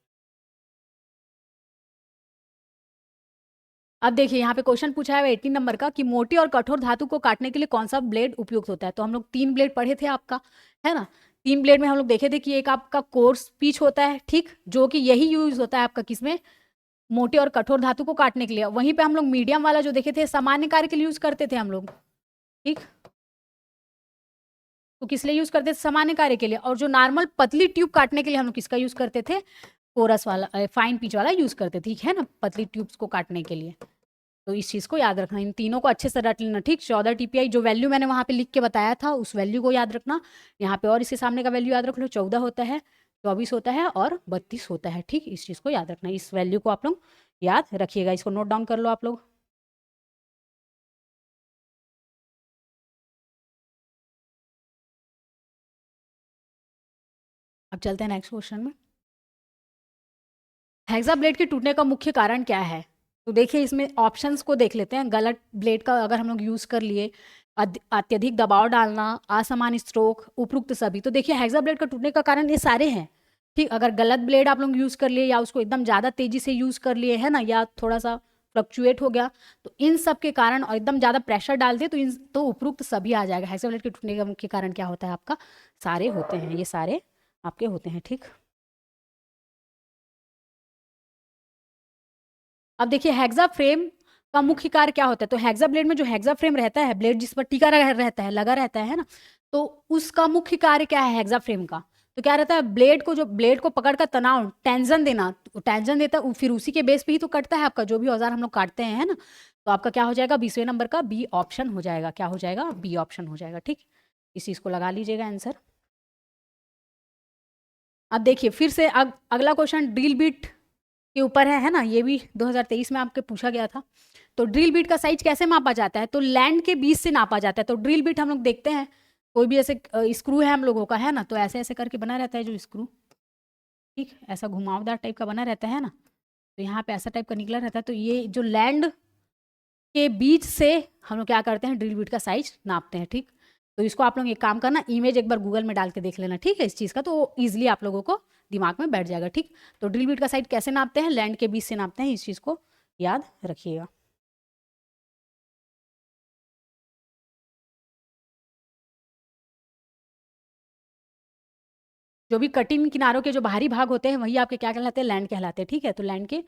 [SPEAKER 1] अब देखिए यहाँ पे क्वेश्चन पूछा है 18 नंबर का, कि मोटी और कठोर धातु को काटने के लिए कौन सा ब्लेड उपयुक्त होता है। तो हम लोग 3 ब्लेड पढ़े थे आपका, है ना। 3 ब्लेड में हम लोग देखे थे कि एक आपका कोर्स पीच होता है, ठीक, जो कि यही यूज होता है आपका किसमें, मोटे और कठोर धातु को काटने के लिए। वहीं पे हम लोग मीडियम वाला जो देखे थे, सामान्य कार्य के लिए यूज करते थे हम लोग, ठीक। तो किस लिए यूज करते थे, सामान्य कार्य के लिए। और जो नॉर्मल पतली ट्यूब काटने के लिए हम लोग किसका यूज करते थे, कोरस वाला, फाइन पिच वाला यूज करते थे, ठीक है ना, पतली ट्यूब्स को काटने के लिए। तो इस चीज को याद रखना, इन तीनों को अच्छे से रट लेना, ठीक। 14 TPI जो वैल्यू मैंने वहां पे लिख के बताया था उस वैल्यू को याद रखना। यहाँ पे और इसके सामने का वैल्यू याद रख लो, 14 होता है, 24 होता है और 32 होता है, ठीक। इस चीज को याद रखना, इस वैल्यू को आप लोग याद रखिएगा, इसको नोट डाउन कर लो आप लोग। अब चलते हैं नेक्स्ट क्वेश्चन में, हेक्सा ब्लेड के टूटने का मुख्य कारण क्या है। तो देखिए इसमें ऑप्शंस को देख लेते हैं, गलत ब्लेड का अगर हम लोग यूज कर लिए, अत्यधिक दबाव डालना, असमान स्ट्रोक, उपरोक्त सभी। तो देखिए हेक्सा ब्लेड का टूटने का कारण ये सारे हैं, ठीक। अगर गलत ब्लेड आप लोग यूज कर लिए, या उसको एकदम ज्यादा तेजी से यूज कर लिए है ना, या थोड़ा सा फ्लक्चुएट हो गया, तो इन सब के कारण, और एकदम ज्यादा प्रेशर डाल दे तो इन तो उपरोक्त सभी आ जाएगा। हेक्सा ब्लेड के टूटने का मुख्य कारण क्या होता है आपका, सारे होते हैं, ये सारे आपके होते हैं, ठीक। अब देखिए हेक्सा फ्रेम का मुख्य कार्य क्या होता है। तो हेक्सा ब्लेड में जो हेक्सा फ्रेम रहता है, ब्लेड जिस पर टिका रहता है, लगा रहता है ना, तो उसका मुख्य कार्य क्या है हेक्सा फ्रेम का। तो क्या रहता है, ब्लेड को पकड़कर तनाव, टेंशन देना, टेंशन देता है, फिर उसी के बेस पे ही तो कटता है आपका जो भी औजार हम लोग काटते हैं, है ना। तो आपका क्या हो जाएगा, 20वें नंबर का बी ऑप्शन हो जाएगा, क्या हो जाएगा, बी ऑप्शन हो जाएगा, ठीक। इस चीज को लगा लीजिएगा आंसर। अब देखिए फिर से अगला क्वेश्चन ड्रिल बिट के ऊपर है ना, ये भी 2023 में आपके पूछा गया था। तो ड्रिल बिट का साइज कैसे मापा जाता है, तो लैंड के बीच से नापा जाता है। तो ड्रिल बिट हम लोग देखते हैं, कोई भी ऐसे स्क्रू है हम लोगों का, है ना, तो ऐसे ऐसे करके बना रहता है जो स्क्रू, ठीक, ऐसा घुमावदार टाइप का बना रहता है ना। तो यहाँ पे ऐसा टाइप का निकला रहता है, तो ये जो लैंड के बीच से हम लोग क्या करते हैं, ड्रिल बिट का साइज नापते हैं, ठीक। तो इसको आप लोग एक काम करना, इमेज एक बार गूगल में डाल के देख लेना, ठीक है, इस चीज़ का, तो ईजिली आप लोगों को दिमाग में बैठ जाएगा, ठीक। तो ड्रिल बिट का साइज कैसे नापते हैं, लैंड के बीच से नापते हैं, इस चीज़ को याद रखिएगा। जो भी कटिंग किनारों के जो बाहरी भाग होते हैं वही आपके क्या कहलाते हैं, लैंड कहलाते हैं, ठीक है। तो लैंड के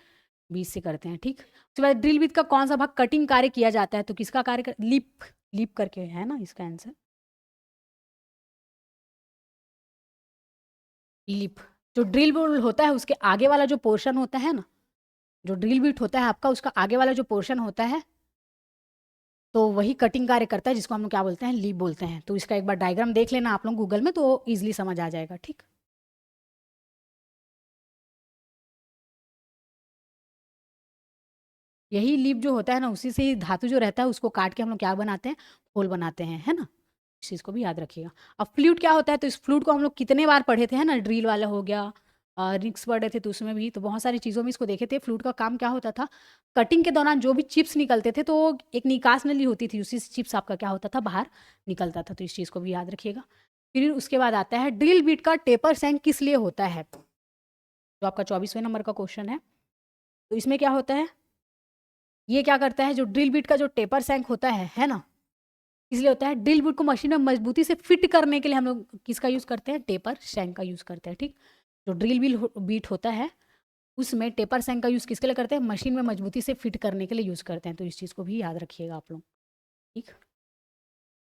[SPEAKER 1] बीच से करते हैं, ठीक। उसके बाद ड्रिल बिट का कौन सा भाग कटिंग कार्य किया जाता है, तो किसका कार्य लिप, लिप करके है ना इसका आंसर, लिप। जो ड्रिल बिट होता है उसके आगे वाला जो पोर्शन होता है ना, जो ड्रिल बिट होता है आपका, उसका आगे वाला जो पोर्शन होता है, तो वही कटिंग कार्य करता है, जिसको हम लोग क्या बोलते हैं, लीप बोलते हैं। तो इसका एक बार डायग्राम देख लेना आप लोग गूगल में, तो ईजिली समझ आ जाएगा, ठीक। यही लीप जो होता है ना, उसी से ही धातु जो रहता है उसको काट के हम लोग क्या बनाते हैं, होल बनाते हैं, है ना। इस चीज़ को भी याद रखिएगा। अब फ्लूइड क्या होता है, तो इस फ्लूइड को हम लोग कितने बार पढ़े थे, है ना, ड्रिल वाला हो गया, रिक्स पढ़े थे तो उसमें भी, तो बहुत सारी चीज़ों में इसको देखे थे। फ्लूइड का काम क्या होता था, कटिंग के दौरान जो भी चिप्स निकलते थे तो एक निकास नली होती थी, उसी से चिप्स आपका क्या होता था, बाहर निकलता था। तो इस चीज़ को भी याद रखिएगा। फिर उसके बाद आता है ड्रिल बीट का टेपर सैंक किस लिए होता है, जो आपका 24वें नंबर का क्वेश्चन है। तो इसमें क्या होता है, ये क्या करता है, जो ड्रिल बीट का जो टेपर सैंक होता है ना, इसलिए होता है ड्रिल बीट को मशीन में मजबूती से फिट करने के लिए हम लोग किसका यूज़ करते हैं, टेपर सैंक का यूज़ करते हैं। ठीक, जो ड्रिल बीट होता है उसमें टेपर सैंक का यूज़ किसके लिए करते हैं, मशीन में मजबूती से फिट करने के लिए यूज़ करते हैं। तो इस चीज़ को भी याद रखिएगा आप लोग। ठीक,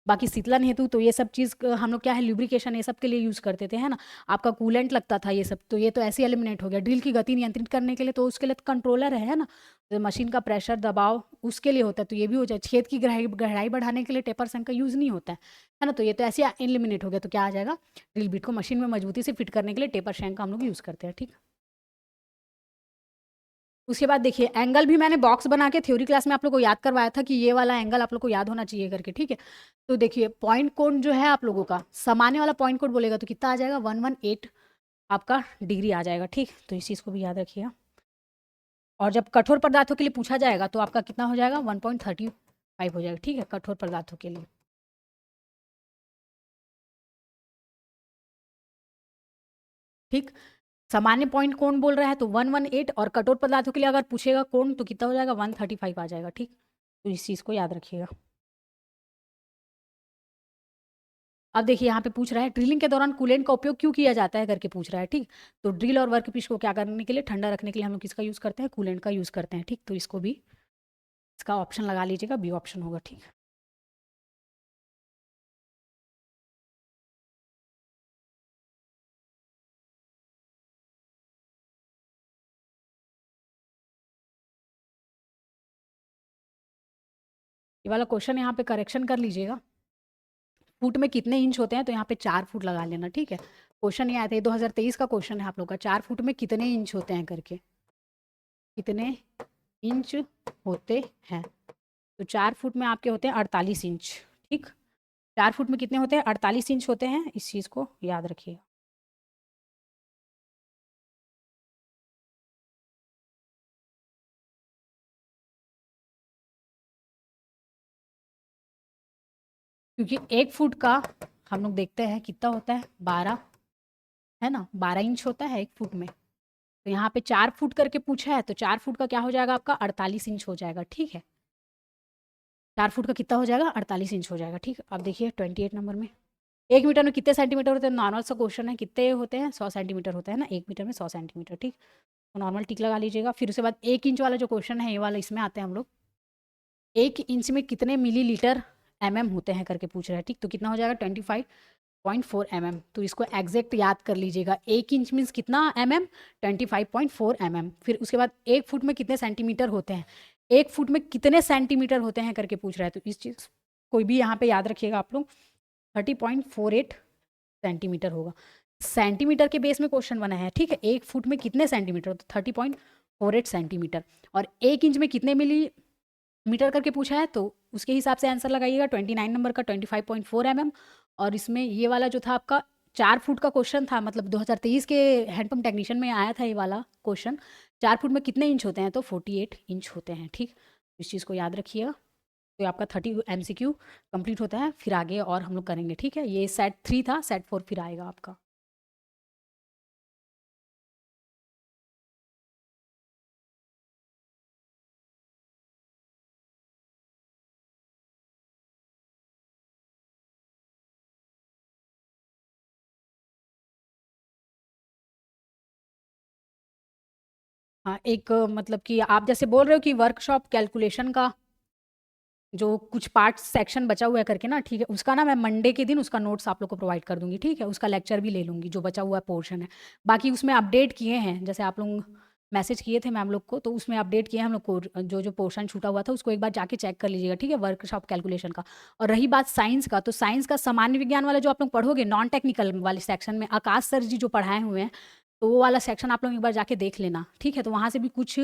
[SPEAKER 1] बाकी शीतलन हेतु तो ये सब चीज़ हम लोग क्या है, ल्यूब्रिकेशन ये सब के लिए यूज़ करते थे, है ना। आपका कूलेंट लगता था ये सब, तो ये तो ऐसे एलिमिनेट हो गया। ड्रिल की गति नियंत्रित करने के लिए तो उसके लिए तो कंट्रोलर है ना, तो मशीन का प्रेशर दबाव उसके लिए होता है, तो ये भी हो जाए। छेद की गहराई बढ़ाने के लिए टेपर सैंक का यूज़ नहीं होता है ना, तो ये तो ऐसे एलिमिनेट हो गया। तो क्या आ जाएगा, ड्रिल बिट को मशीन में मजबूती से फिट करने के लिए टेपर सैंक का हम लोग यूज़ करते हैं। ठीक, उसके बाद देखिए एंगल भी मैंने बॉक्स बना के थ्योरी क्लास में आप लोग को याद करवाया था कि ये वाला एंगल आप लोग को याद होना चाहिए करके। ठीक है, तो देखिए पॉइंट कोण जो है आप लोगों का, सामान्य वाला पॉइंट कोण बोलेगा तो कितना आ जाएगा, 118 आपका डिग्री आ जाएगा। ठीक, तो इस चीज़ को भी याद रखिएगा। और जब कठोर पदार्थों के लिए पूछा जाएगा तो आपका कितना हो जाएगा, 1.35 हो जाएगा। ठीक है, कठोर पदार्थों के लिए। ठीक, सामान्य पॉइंट कोण बोल रहा है तो 118, और कठोर पदार्थों के लिए अगर पूछेगा कोण तो कितना हो जाएगा, 135 आ जाएगा। ठीक, तो इस चीज़ को याद रखिएगा। अब देखिए यहाँ पे पूछ रहा है ड्रिलिंग के दौरान कूलेंट का उपयोग क्यों किया जाता है करके पूछ रहा है। ठीक, तो ड्रिल और वर्कपीस को क्या करने के लिए, ठंडा रखने के लिए हम लोग किसका यूज़ करते हैं, कूलेंट का यूज़ करते हैं। ठीक, तो इसको भी, इसका ऑप्शन लगा लीजिएगा, बी ऑप्शन होगा। ठीक, ये वाला क्वेश्चन यहाँ पे करेक्शन कर लीजिएगा। फुट में कितने इंच होते हैं, तो यहाँ पे 4 फुट लगा लेना। ठीक है, क्वेश्चन ये आया था, 2023 का क्वेश्चन है आप लोग का, 4 फुट में कितने इंच होते हैं करके, कितने इंच होते हैं, तो 4 फुट में आपके होते हैं 48 इंच। ठीक, 4 फुट में कितने होते हैं, 48 इंच होते हैं। इस चीज़ को याद रखिएगा। क्योंकि 1 फुट का हम लोग देखते हैं कितना होता है, 12, है ना, 12 इंच होता है 1 फुट में। तो यहाँ पे 4 फुट करके पूछा है, तो 4 फुट का क्या हो जाएगा आपका, 48 इंच हो जाएगा। ठीक है, 4 फुट का कितना हो जाएगा, 48 इंच हो जाएगा। ठीक है, अब देखिए 28 नंबर में, 1 मीटर में कितने सेंटीमीटर होते हैं, नॉर्मल सा क्वेश्चन है, कितने होते हैं, 100 सेंटीमीटर होता है ना, 1 मीटर में 100 सेंटीमीटर। ठीक, तो नॉर्मल टिक लगा लीजिएगा। फिर उसके बाद 1 इंच वाला जो क्वेश्चन है, ये वाला, इसमें आते हैं हम लोग, 1 इंच में कितने मिलीलीटर होते हैं करके पूछ रहे हैं। ठीक, तो कितना हो जाएगा, 25.4 तो इसको एग्जैक्ट याद कर लीजिएगा। 1 इंच मीन्स कितना 25.4 फिर उसके बाद 1 फुट में कितने सेंटीमीटर होते हैं, 1 फुट में कितने सेंटीमीटर होते हैं करके पूछ रहा है। तो इस चीज़ कोई भी यहाँ पे याद रखिएगा आप लोग, 30.48 सेंटीमीटर होगा। सेंटीमीटर के बेस में क्वेश्चन बना है। ठीक है, 1 फुट में कितने सेंटीमीटर, तो 30.48 सेंटीमीटर, और 1 इंच में कितने मिलीमीटर करके पूछा है, तो उसके हिसाब से आंसर लगाइएगा। 29 नंबर का 25.4 और इसमें ये वाला जो था आपका 4 फुट का क्वेश्चन था, मतलब 2023 के हैंडपम्प टेक्नीशियन में आया था ये वाला क्वेश्चन। 4 फुट में कितने इंच होते हैं, तो 48 इंच होते हैं। ठीक, इस चीज़ को याद रखिएगा। तो आपका 30 MCQ कंप्लीट होता है, फिर आगे और हम लोग करेंगे। ठीक है, ये सेट 3 था, सेट 4 फिर आएगा आपका। हाँ, एक मतलब कि आप जैसे बोल रहे हो कि वर्कशॉप कैलकुलेशन का जो कुछ पार्ट सेक्शन बचा हुआ है करके ना, ठीक है, उसका ना मैं मंडे के दिन उसका नोट्स आप लोग को प्रोवाइड कर दूंगी। ठीक है, उसका लेक्चर भी ले लूंगी, जो बचा हुआ पोर्शन है। बाकी उसमें अपडेट किए हैं, जैसे आप लोग मैसेज किए थे मैम लोग को, तो उसमें अपडेट किए हम लोग को, जो जो पोर्शन छूटा हुआ था उसको एक बार जाके चेक कर लीजिएगा। ठीक है, वर्कशॉप कैलकुलेशन का। और रही बात साइंस का, तो साइंस का सामान्य विज्ञान वाला जो आप लोग पढ़ोगे, नॉन टेक्निकल वाले सेक्शन में आकाश सर जी जो पढ़ाए हुए हैं, तो वो वाला सेक्शन आप लोग एक बार जाके देख लेना। ठीक है, तो वहाँ से भी कुछ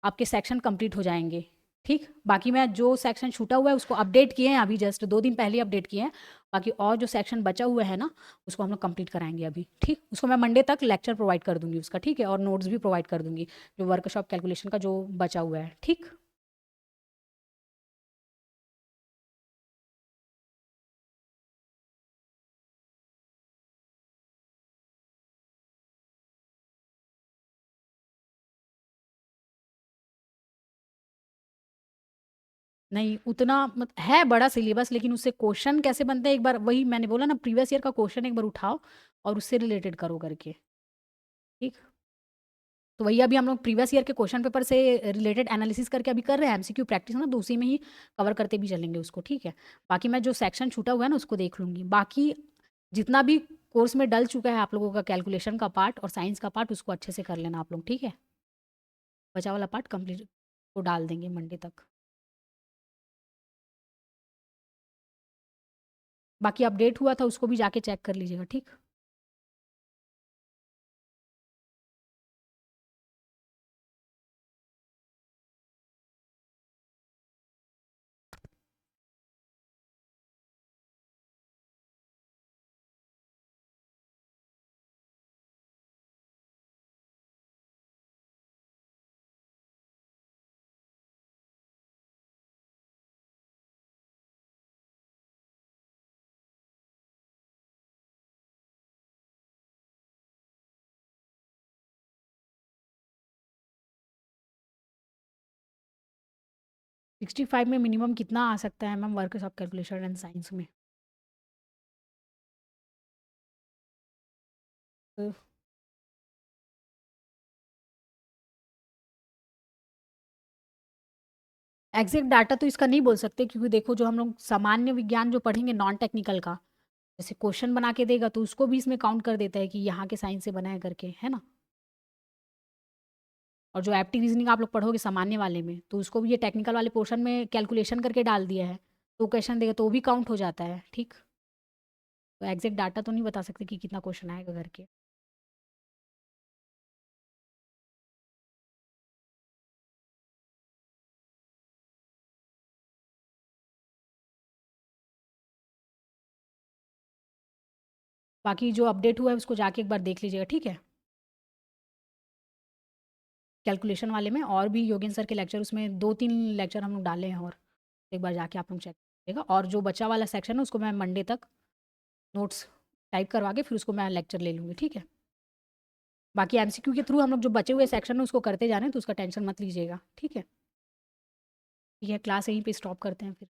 [SPEAKER 1] आपके सेक्शन कंप्लीट हो जाएंगे। ठीक, बाकी मैं जो सेक्शन छूटा हुआ है उसको अपडेट किए हैं अभी, जस्ट 2 दिन पहले ही अपडेट किए हैं। बाकी और जो सेक्शन बचा हुआ है ना, उसको हम लोग कंप्लीट कराएँगे अभी, ठीक? उसको मैं मंडे तक लेक्चर प्रोवाइड कर दूँगी उसका, ठीक है? और नोट्स भी प्रोवाइड कर दूँगी, जो वर्कशॉप कैलकुलेशन का जो बचा हुआ है, ठीक? नहीं, उतना मत है बड़ा सिलेबस, लेकिन उससे क्वेश्चन कैसे बनते हैं एक बार वही मैंने बोला ना, प्रीवियस ईयर का क्वेश्चन एक बार उठाओ और उससे रिलेटेड करो करके, ठीक? तो वही अभी हम लोग प्रीवियस ईयर के क्वेश्चन पेपर से रिलेटेड एनालिसिस करके अभी कर रहे हैं, एमसीक्यू प्रैक्टिस ना, तो उसी में ही कवर करते भी चलेंगे उसको, ठीक है? बाकी मैं जो सेक्शन छूटा हुआ है ना उसको देख लूँगी। बाकी जितना भी कोर्स में डल चुका है आप लोगों का कैलकुलेशन का पार्ट और साइंस का पार्ट, उसको अच्छे से कर लेना आप लोग, ठीक है? बचा वाला पार्ट कंप्लीट को डाल देंगे मंडे तक। बाकी अपडेट हुआ था उसको भी जाके चेक कर लीजिएगा, ठीक? सिक्सटी फाइव में मिनिमम कितना आ सकता है ma'am workshop calculation and science में? तो एग्जैक्ट डाटा तो इसका नहीं बोल सकते, क्योंकि देखो जो हम लोग सामान्य विज्ञान जो पढ़ेंगे नॉन टेक्निकल का, जैसे क्वेश्चन बना के देगा तो उसको भी इसमें काउंट कर देता है कि यहाँ के साइंस से बना है करके, है ना? और जो एप्टी रीजनिंग आप लोग पढ़ोगे सामान्य वाले में, तो उसको भी ये टेक्निकल वाले पोर्शन में कैलकुलेशन करके डाल दिया है, तो क्वेश्चन देगा तो वो भी काउंट हो जाता है, ठीक? तो एग्जैक्ट डाटा तो नहीं बता सकते कि कितना क्वेश्चन आएगा करके। बाकी जो अपडेट हुआ है उसको जाके एक बार देख लीजिएगा, ठीक है? कैलकुलेशन वाले में और भी योगेंद्र सर के लेक्चर, उसमें 2-3 लेक्चर हम लोग डाले हैं, और एक बार जाके आप लोग चेक कीजिएगा। और जो बचा वाला सेक्शन है उसको मैं मंडे तक नोट्स टाइप करवा के फिर उसको मैं लेक्चर ले लूँगी, ठीक है? बाकी एमसीक्यू के थ्रू हम लोग जो बचे हुए सेक्शन है उसको करते जा रहे हैं, तो उसका टेंशन मत लीजिएगा, ठीक है? ठीक है, क्लास यहीं पे स्टॉप करते हैं फिर।